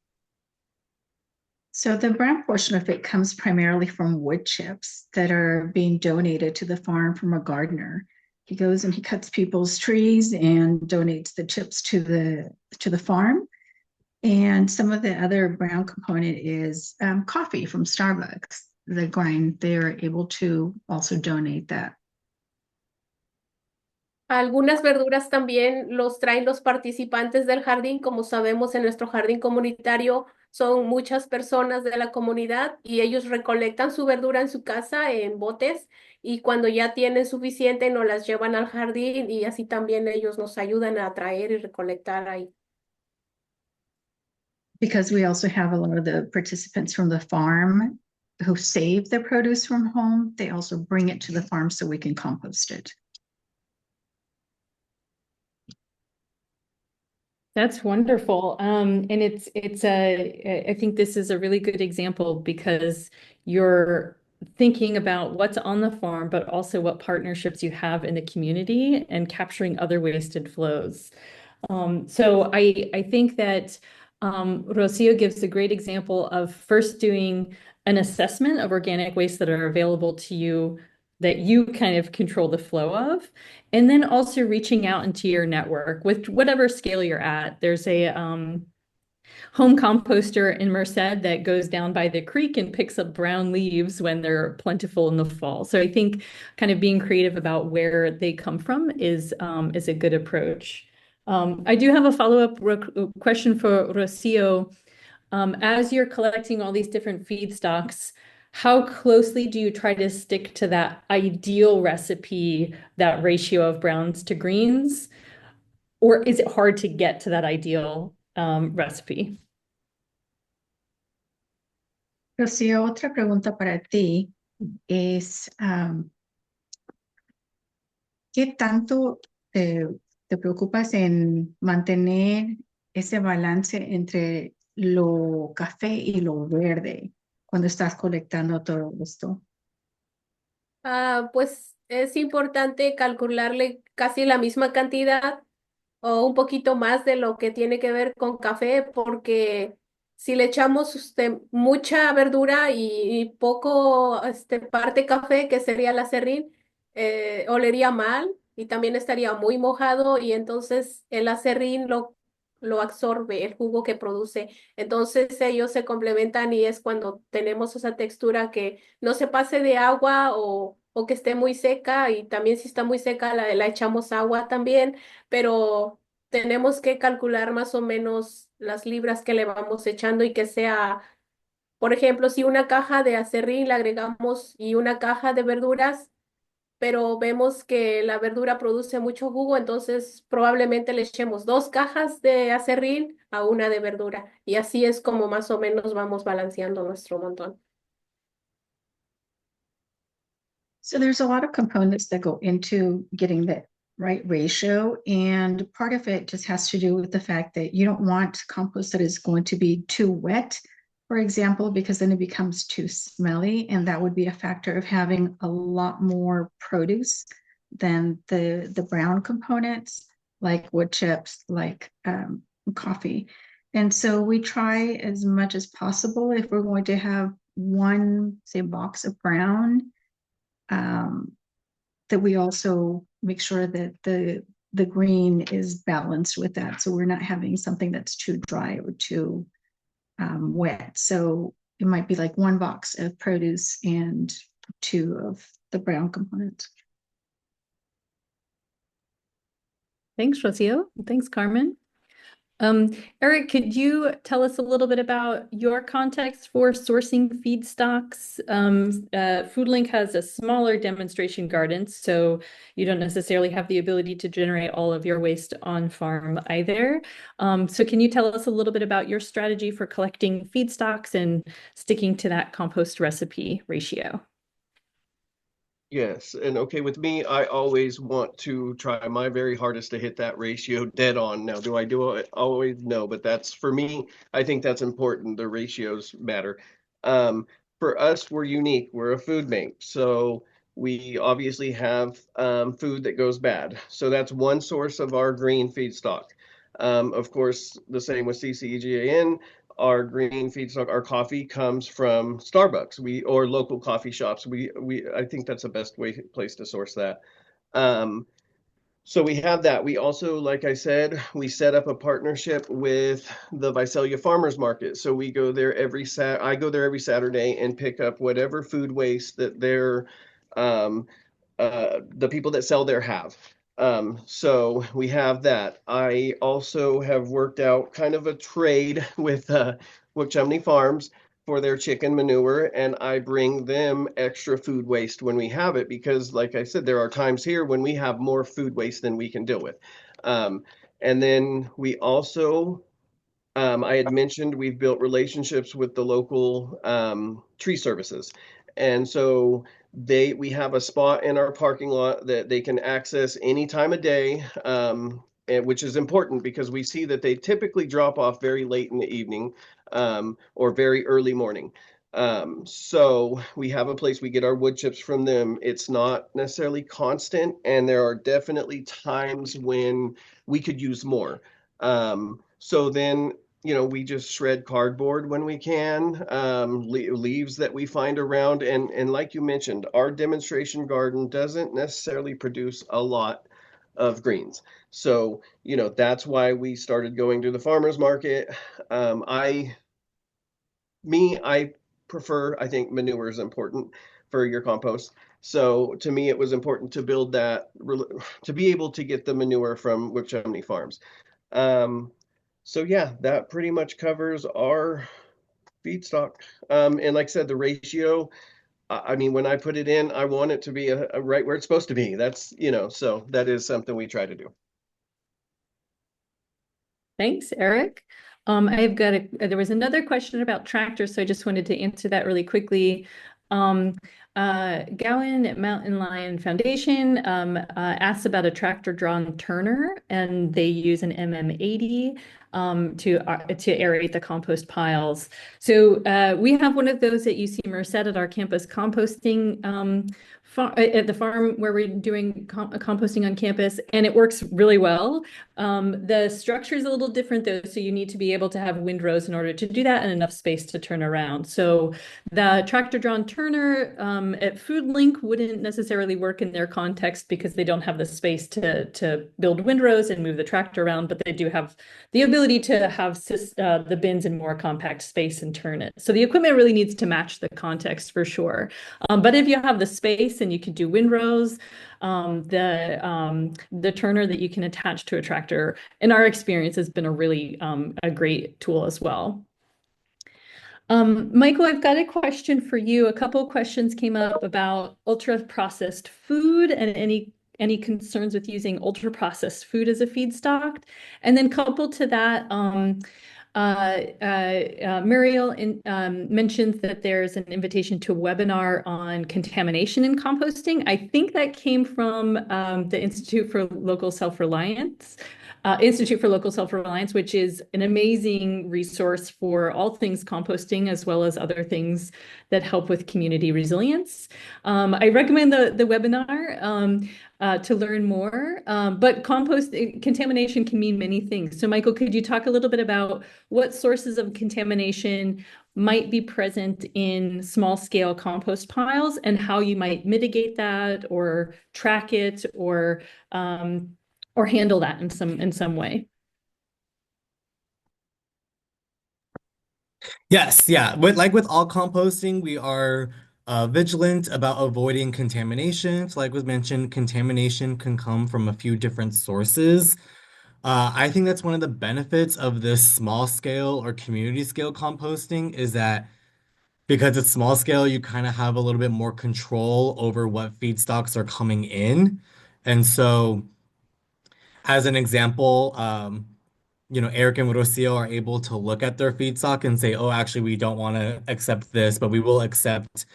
So the brown portion of it comes primarily from wood chips that are being donated to the farm from a gardener. He goes and he cuts people's trees and donates the chips to the farm. And some of the other brown component is coffee from Starbucks. The grind, they're able to also donate that. Algunas verduras también los traen los participantes del jardín. Como sabemos, en nuestro jardín comunitario son muchas personas de la comunidad y ellos recolectan su verdura en su casa en botes y cuando ya tienen suficiente nos las llevan al jardín y así también ellos nos ayudan a traer y recolectar ahí. Because we also have a lot of the participants from the farm who save their produce from home, they also bring it to the farm so we can compost it. That's wonderful. And I think this is a really good example because you're thinking about what's on the farm, but also what partnerships you have in the community and capturing other wasted flows. So I think that Rocio gives a great example of first doing an assessment of organic waste that are available to you that you kind of control the flow of, and then also reaching out into your network with whatever scale you're at. There's home composter in Merced that goes down by the creek and picks up brown leaves when they're plentiful in the fall. So I think kind of being creative about where they come from is a good approach. I do have a follow-up question for Rocio. As you're collecting all these different feedstocks, how closely do you try to stick to that ideal recipe, that ratio of browns to greens? Or is it hard to get to that ideal recipe? Rocío, otra pregunta para ti es, ¿qué tanto te preocupas en mantener ese balance entre lo café y lo verde cuando estás colectando todo esto? Pues es importante calcularle casi la misma cantidad o un poquito más de lo que tiene que ver con café, porque si le echamos mucha verdura y poco parte café, que sería el acerrín, olería mal y también estaría muy mojado y entonces el acerrín lo absorbe, el jugo que produce. Entonces ellos se complementan y es cuando tenemos esa textura que no se pase de agua o que esté muy seca y también si está muy seca la echamos agua también, pero tenemos que calcular más o menos las libras que le vamos echando y que sea, por ejemplo, si una caja de acerrín le agregamos y una caja de verduras, pero vemos que la verdura produce mucho jugo, entonces probablemente le echemos 2 cajas de acerrín a una de verdura. Y así es como más o menos vamos balanceando nuestro montón. So there's a lot of components that go into getting the right ratio. And part of it just has to do with the fact that you don't want compost that is going to be too wet, for example, because then it becomes too smelly. And that would be a factor of having a lot more produce than the brown components, like wood chips, like coffee. And so we try as much as possible if we're going to have one, say, box of brown, that we also make sure that the green is balanced with that. So we're not having something that's too dry or too wet. So it might be like one box of produce and 2 of the brown components. Thanks, Rocio. Thanks, Carmen. Eric, could you tell us a little bit about your context for sourcing feedstocks? Foodlink has a smaller demonstration garden, so you don't necessarily have the ability to generate all of your waste on farm either. So can you tell us a little bit about your strategy for collecting feedstocks and sticking to that compost recipe ratio? Yes, and okay, with me, I always want to try my very hardest to hit that ratio dead on. Now, do I do it always? No, but that's for me, I think that's important. The ratios matter. For us, we're unique. We're a food bank, so we obviously have food that goes bad. So that's one source of our green feedstock. Of course, the same with CCEGAN. Our green feedstock, our coffee comes from Starbucks, or local coffee shops. I think that's the best place to source that. So we have that. We also, like I said, we set up a partnership with the Visalia Farmers Market. So we go there I go there every Saturday and pick up whatever food waste that the people that sell there have. So we have that. I also have worked out kind of a trade with Wukchumni Farms for their chicken manure, and I bring them extra food waste when we have it because, like I said, there are times here when we have more food waste than we can deal with. And then we also, I had mentioned we've built relationships with the local tree services. And so we have a spot in our parking lot that they can access any time of day, which is important because we see that they typically drop off very late in the evening or very early morning. So we have a place we get our wood chips from them. It's not necessarily constant, and there are definitely times when we could use more. So then we just shred cardboard when we can, leaves that we find around. And like you mentioned, our demonstration garden doesn't necessarily produce a lot of greens. So, that's why we started going to the farmer's market. I prefer, I think manure is important for your compost. So to me, it was important to build that, to be able to get the manure from Wukchumni farms. So yeah, that pretty much covers our feedstock. And like I said, the ratio, I mean, when I put it in, I want it to be a right where it's supposed to be. That's, so that is something we try to do. Thanks, Eric. There was another question about tractors, so I just wanted to answer that really quickly. Gowan at Mountain Lion Foundation asked about a tractor-drawn turner, and they use an MM80 to aerate the compost piles. So we have one of those at UC Merced at our campus composting at the farm where we're doing composting on campus, and it works really well. The structure is a little different though, so you need to be able to have windrows in order to do that and enough space to turn around. So the tractor-drawn turner at Foodlink wouldn't necessarily work in their context because they don't have the space to build windrows and move the tractor around, but they do have the ability to have the bins in more compact space and turn it. So the equipment really needs to match the context for sure. But if you have the space and you can do windrows, the turner that you can attach to a tractor, in our experience, has been a really a great tool as well. Michael, I've got a question for you. A couple of questions came up about ultra-processed food and any concerns with using ultra-processed food as a feedstock. And then coupled to that, Muriel mentions that there's an invitation to a webinar on contamination in composting. I think that came from the Institute for Local Self-Reliance. Which is an amazing resource for all things composting, as well as other things that help with community resilience. I recommend the webinar to learn more, but contamination can mean many things. So Michael, could you talk a little bit about what sources of contamination might be present in small scale compost piles and how you might mitigate that or track it or handle that in some way? Yes, yeah. With all composting, we are vigilant about avoiding contamination. So like was mentioned, contamination can come from a few different sources. I think that's one of the benefits of this small scale or community scale composting is that because it's small scale, you kind of have a little bit more control over what feedstocks are coming in. And so, as an example, Eric and Rocio are able to look at their feedstock and say, oh, actually, we don't want to accept this, but we will accept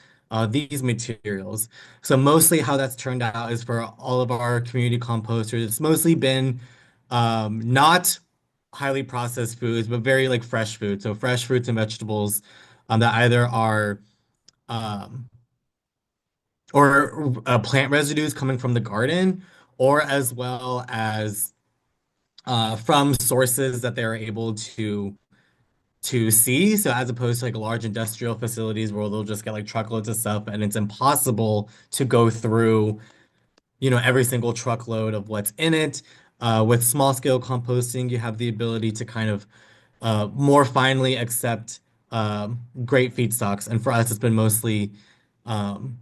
these materials. So mostly how that's turned out is for all of our community composters, it's mostly been not highly processed foods, but very like fresh food. So fresh fruits and vegetables that either are um, or plant residues coming from the garden, or as well as from sources that they're able to see. So as opposed to like large industrial facilities where they'll just get like truckloads of stuff and it's impossible to go through, every single truckload of what's in it. With small scale composting, you have the ability to kind of more finely accept great feedstocks. And for us, it's been mostly um,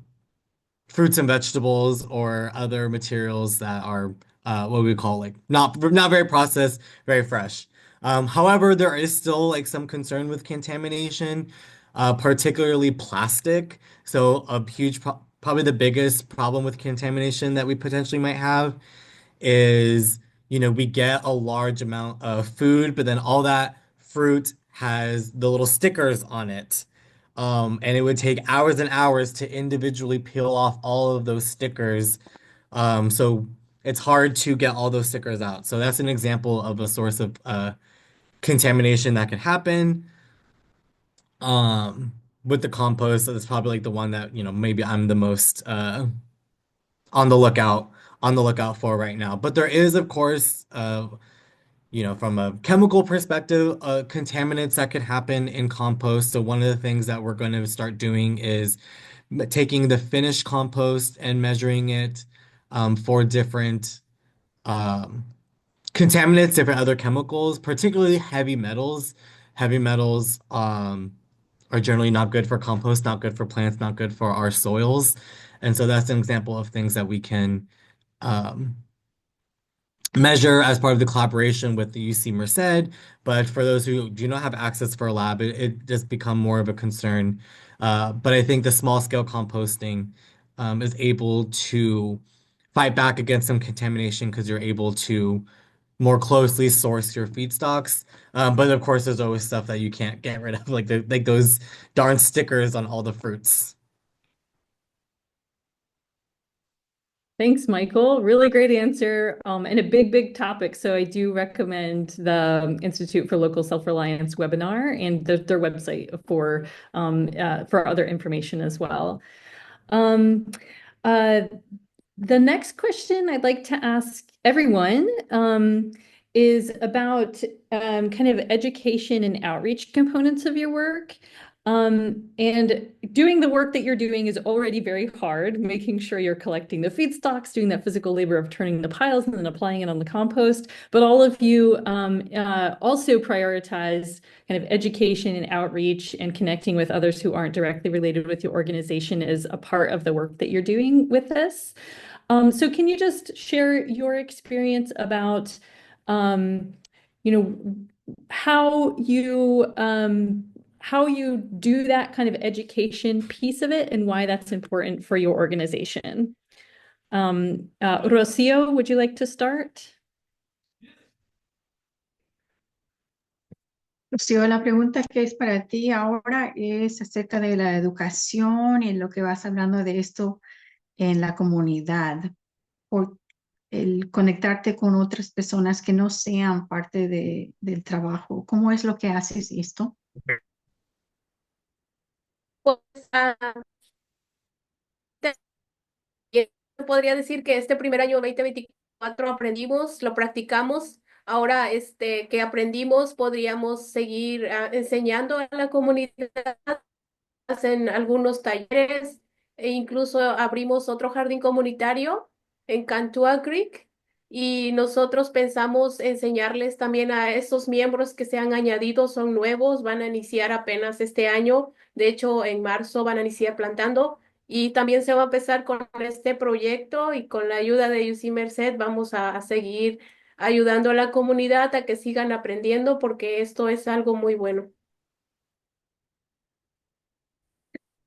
fruits and vegetables or other materials that are what we call like not very processed, very fresh. However, there is still like some concern with contamination, particularly plastic. So a huge, probably the biggest problem with contamination that we potentially might have is, we get a large amount of food, but then all that fruit has the little stickers on it. And it would take hours and hours to individually peel off all of those stickers. So it's hard to get all those stickers out. So that's an example of a source of contamination that could happen. With the compost, that's probably like the one that, maybe I'm the most on the lookout for right now. But there is, of course, from a chemical perspective, contaminants that could happen in compost. So one of the things that we're going to start doing is taking the finished compost and measuring it for different um, contaminants, different other chemicals, particularly heavy metals. Heavy metals are generally not good for compost, not good for plants, not good for our soils. And so that's an example of things that we can um, measure as part of the collaboration with the UC Merced. But for those who do not have access for a lab, it does become more of a concern. But I think the small scale composting is able to fight back against some contamination because you're able to more closely source your feedstocks. But of course, there's always stuff that you can't get rid of, like those darn stickers on all the fruits. Thanks, Michael. Really great answer, and a big topic. So I do recommend the Institute for Local Self-Reliance webinar and their website for other information as well. Um, uh, the next question I'd like to ask everyone is about kind of education and outreach components of your work. And doing the work that you're doing is already very hard, making sure you're collecting the feedstocks, doing that physical labor of turning the piles and then applying it on the compost. But all of you also prioritize kind of education and outreach and connecting with others who aren't directly related with your organization as a part of the work that you're doing with this. So can you just share your experience about, you know, how you do that kind of education piece of it and why that's important for your organization? Rocio, would you like to start? Rocío, la pregunta que es para ti ahora es acerca de la educación y lo que vas hablando de esto en la comunidad, por el conectarte con otras personas que no sean parte del trabajo. ¿Cómo es lo que haces esto? Pues, yo podría decir que este primer año 2024 aprendimos, lo practicamos. Ahora, que aprendimos, podríamos seguir enseñando a la comunidad, en algunos talleres e incluso abrimos otro jardín comunitario en Cantua Creek y nosotros pensamos enseñarles también a esos miembros que se han añadido, son nuevos, van a iniciar apenas este año, de hecho en marzo van a iniciar plantando y también se va a empezar con este proyecto y con la ayuda de UC Merced vamos a seguir ayudando a la comunidad a que sigan aprendiendo porque esto es algo muy bueno.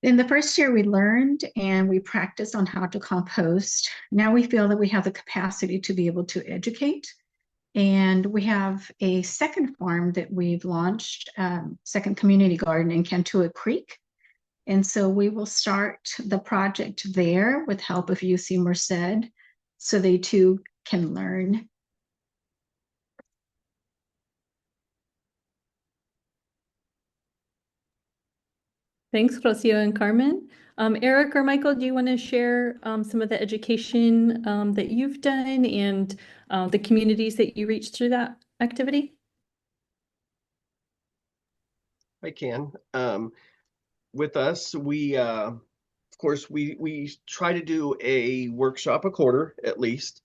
In the first year, we learned and we practiced on how to compost. Now we feel that we have the capacity to be able to educate. And we have a second farm that we've launched, second community garden in Cantua Creek. And so we will start the project there with help of UC Merced so they too can learn. Thanks, Rocio and Carmen. Eric or Michael, do you want to share some of the education that you've done and the communities that you reached through that activity? I can. With us, we of course we try to do a workshop a quarter at least.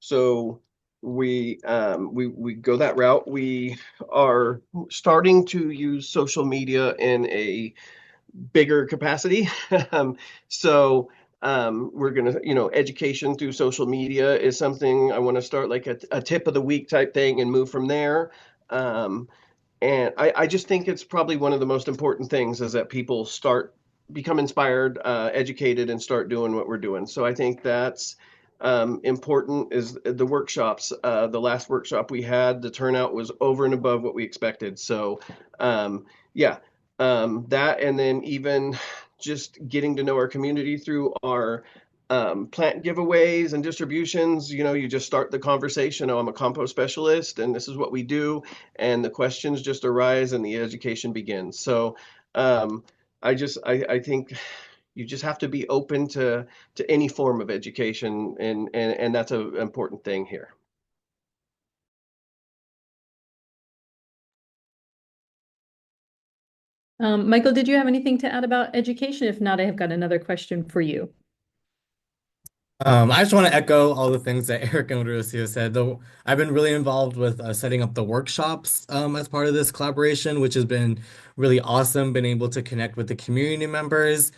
So we go that route. We are starting to use social media in a bigger capacity. So we're gonna, education through social media is something I want to start like a tip of the week type thing and move from there. And I just think it's probably one of the most important things is that people become inspired, educated, and start doing what we're doing. So I think that's important is the workshops. The last workshop we had, the turnout was over and above what we expected. So yeah, that, and then even just getting to know our community through our plant giveaways and distributions. You just start the conversation. Oh, I'm a compost specialist and this is what we do. And the questions just arise and the education begins. So I think you just have to be open to any form of education, and that's an important thing here. Michael, did you have anything to add about education? If not, I have got another question for you. I just want to echo all the things that Eric and Mauricio said. Though I've been really involved with setting up the workshops as part of this collaboration, which has been really awesome. Been able to connect with the community members,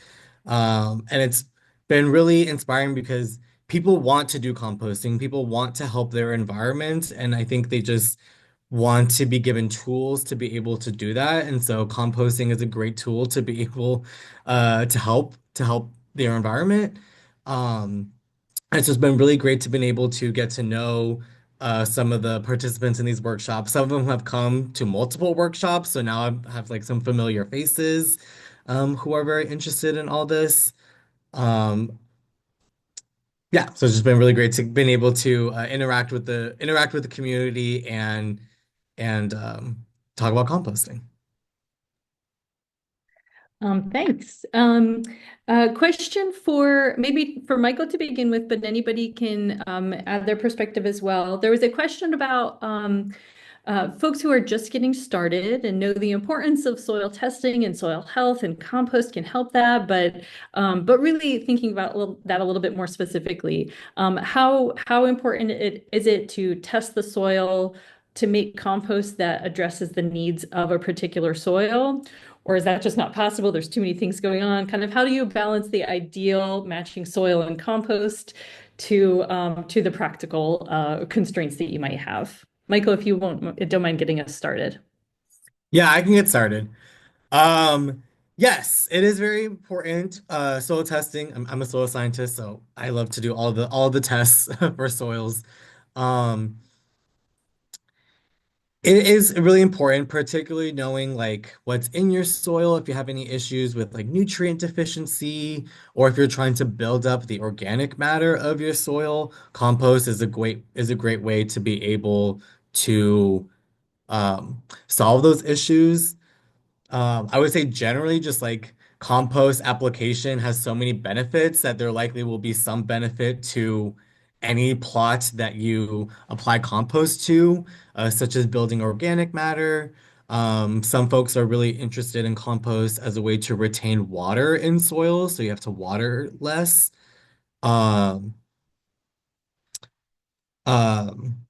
and it's been really inspiring because people want to do composting, people want to help their environment, and I think they just want to be given tools to be able to do that. And so composting is a great tool to be able to help their environment. Um, it's just been really great to been able to get to know some of the participants in these workshops. Some of them have come to multiple workshops, so now I have like some familiar faces who are very interested in all this. Um, yeah, so it's just been really great to been able to interact with the community and talk about composting. Thanks. Question for maybe for Michael to begin with, but anybody can add their perspective as well. There was a question about folks who are just getting started and know the importance of soil testing and soil health, and compost can help that, but really thinking about that a little bit more specifically. How important is it to test the soil to make compost that addresses the needs of a particular soil? Or is that just not possible? There's too many things going on. Kind of how do you balance the ideal matching soil and compost to the practical constraints that you might have? Michael, if you don't mind getting us started. Yeah, I can get started. Um, yes, it is very important. Soil testing. I'm a soil scientist, so I love to do all the tests for soils. Um, It is really important, particularly knowing like what's in your soil, if you have any issues with like nutrient deficiency, or if you're trying to build up the organic matter of your soil. Compost is a great way to be able to solve those issues. I would say generally just like compost application has so many benefits that there likely will be some benefit to any plot that you apply compost to, such as building organic matter. Some folks are really interested in compost as a way to retain water in soil, so you have to water less. Um, um,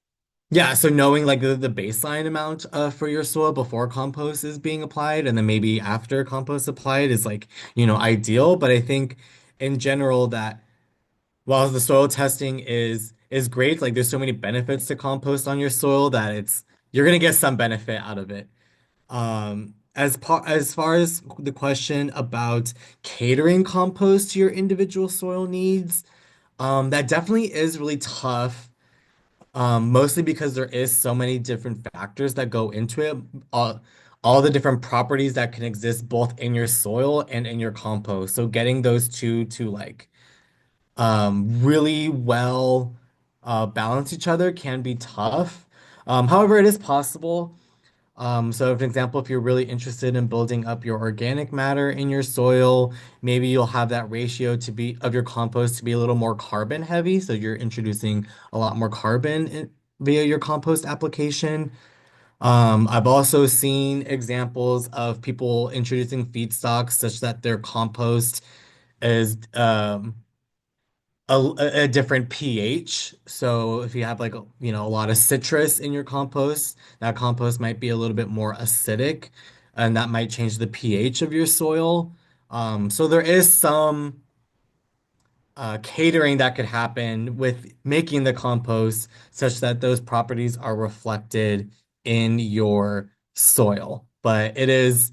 Yeah, so knowing like the baseline amount for your soil before compost is being applied and then maybe after compost applied is like, ideal. But I think in general that while the soil testing is great, like there's so many benefits to compost on your soil that you're gonna get some benefit out of it. As far as the question about catering compost to your individual soil needs, that definitely is really tough, mostly because there is so many different factors that go into it. All the different properties that can exist both in your soil and in your compost. So getting those two to like really well balance each other can be tough. However, it is possible. So for example, if you're really interested in building up your organic matter in your soil, maybe you'll have that ratio to be of your compost to be a little more carbon heavy. So you're introducing a lot more carbon via your compost application. I've also seen examples of people introducing feedstocks such that their compost is a different pH. So if you have like a lot of citrus in your compost, that compost might be a little bit more acidic, and that might change the pH of your soil. So there is some catering that could happen with making the compost such that those properties are reflected in your soil. But there's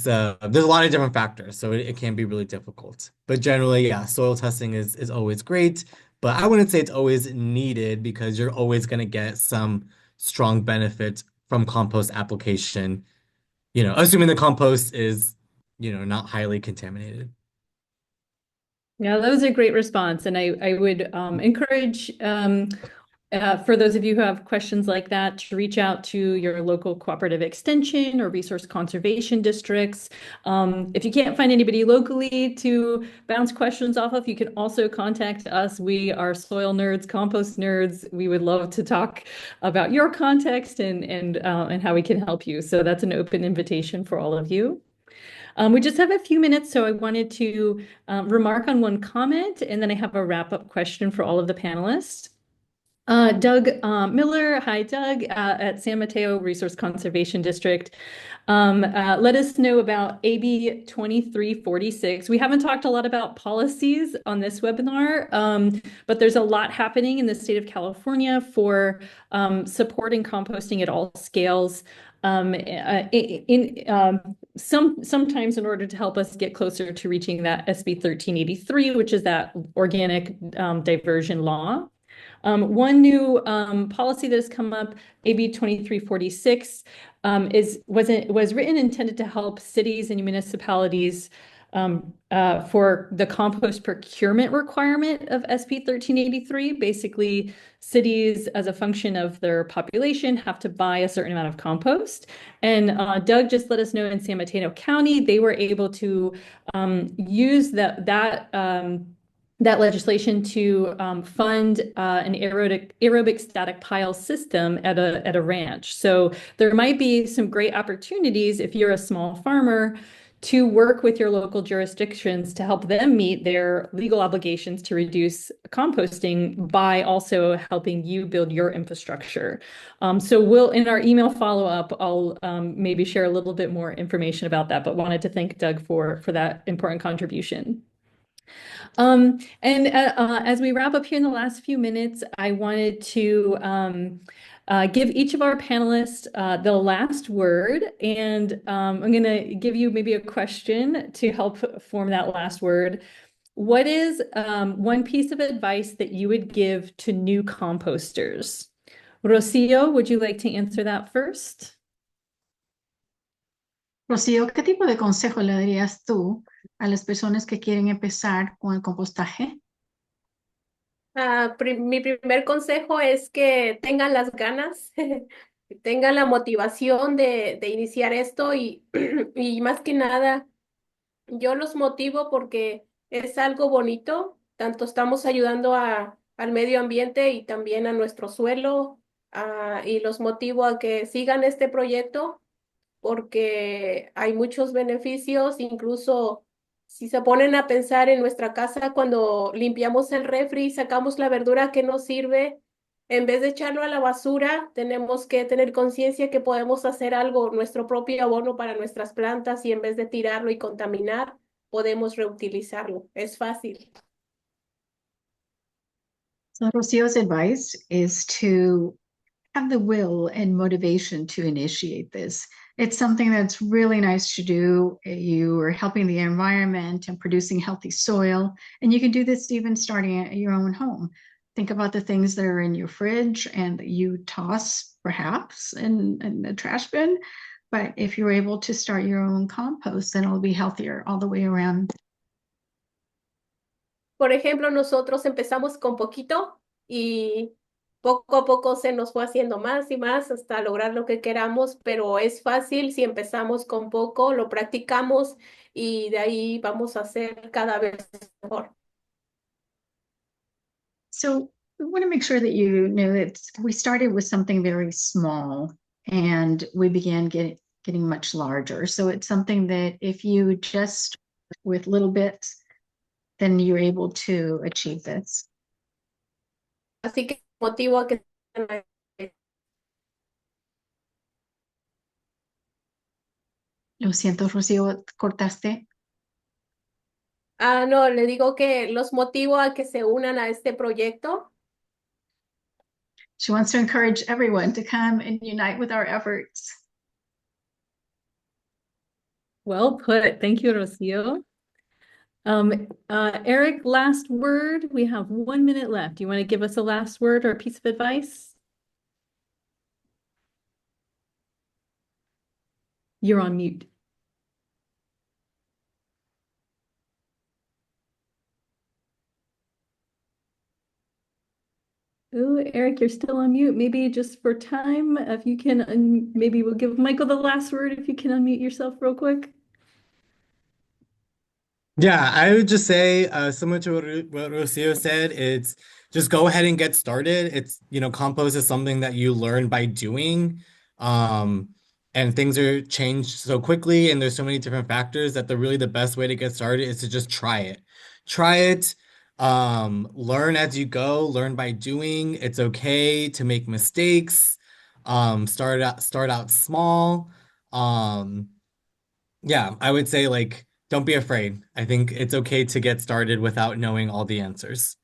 a lot of different factors, so it can be really difficult. But generally, yeah, soil testing is always great, but I wouldn't say it's always needed because you're always going to get some strong benefit from compost application, assuming the compost is, not highly contaminated. Yeah, that was a great response. And I would encourage for those of you who have questions like that to reach out to your local cooperative extension or resource conservation districts. If you can't find anybody locally to bounce questions off of, you can also contact us. We are soil nerds, compost nerds. We would love to talk about your context and how we can help you. So that's an open invitation for all of you. We just have a few minutes, so I wanted to remark on one comment, and then I have a wrap-up question for all of the panelists. Doug Miller, hi Doug, at San Mateo Resource Conservation District. Let us know about AB 2346. We haven't talked a lot about policies on this webinar, but there's a lot happening in the state of California for supporting composting at all scales. Sometimes in order to help us get closer to reaching that SB 1383, which is that organic diversion law. One new policy that has come up, AB 2346, was written intended to help cities and municipalities for the compost procurement requirement of SB 1383. Basically, cities, as a function of their population, have to buy a certain amount of compost. And Doug just let us know in San Mateo County, they were able to use that legislation to fund an aerobic static pile system at a ranch. So there might be some great opportunities if you're a small farmer to work with your local jurisdictions to help them meet their legal obligations to reduce composting by also helping you build your infrastructure. So we'll, in our email follow-up, I'll maybe share a little bit more information about that, but wanted to thank Doug for that important contribution. As we wrap up here in the last few minutes, I wanted to give each of our panelists the last word, and I'm going to give you maybe a question to help form that last word. What is one piece of advice that you would give to new composters? Rocio, would you like to answer that first? Rocío, ¿qué tipo de consejo le darías tú a las personas que quieren empezar con el compostaje? Mi primer consejo es que tengan las ganas, tengan la motivación de iniciar esto y, y más que nada, yo los motivo porque es algo bonito, tanto estamos ayudando al medio ambiente y también a nuestro suelo, y los motivo a que sigan este proyecto porque hay muchos beneficios, incluso si se ponen a pensar en nuestra casa cuando limpiamos el refri y sacamos la verdura que no sirve, en vez de echarlo a la basura, tenemos que tener conciencia que podemos hacer algo, nuestro propio abono para nuestras plantas y en vez de tirarlo y contaminar, podemos reutilizarlo. Es fácil. So Rocio's advice is to have the will and motivation to initiate this. It's something that's really nice to do. You are helping the environment and producing healthy soil. And you can do this even starting at your own home. Think about the things that are in your fridge and that you toss perhaps in the trash bin. But if you're able to start your own compost, then it'll be healthier all the way around. Por ejemplo, nosotros empezamos con poquito y poco a poco se nos fue haciendo más y más hasta lograr lo que queramos, pero es fácil si empezamos con poco, lo practicamos y de ahí vamos a hacer cada vez mejor. So we want to make sure that you know that we started with something very small and we began getting much larger. So it's something that if you just with little bits, then you're able to achieve this. Así que motivo a que... Lo siento, Rocío, cortaste. No, le digo que los motivo a que se unan a este proyecto. She wants to encourage everyone to come and unite with our efforts. Well put. Thank you, Rocio. Eric, last word. We have 1 minute left. Do you want to give us a last word or a piece of advice? You're on mute. Oh, Eric, you're still on mute. Maybe just for time, if you can, maybe we'll give Michael the last word if you can unmute yourself real quick. Yeah, I would just say, similar to what Rocio said, it's just go ahead and get started. It's, compost is something that you learn by doing. and things are changed so quickly, and there's so many different factors that the best way to get started is to just try it. Try it, learn as you go, learn by doing. It's okay to make mistakes. Start out small. Um, yeah, I would say like don't be afraid. I think it's okay to get started without knowing all the answers.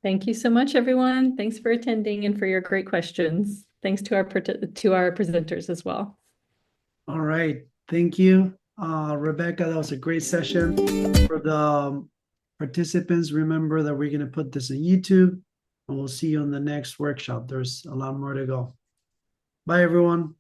Thank you so much, everyone. Thanks for attending and for your great questions. Thanks to our presenters as well. All right. Thank you, Rebecca. That was a great session. For the participants, remember that we're going to put this on YouTube, and we'll see you on the next workshop. There's a lot more to go. Bye, everyone.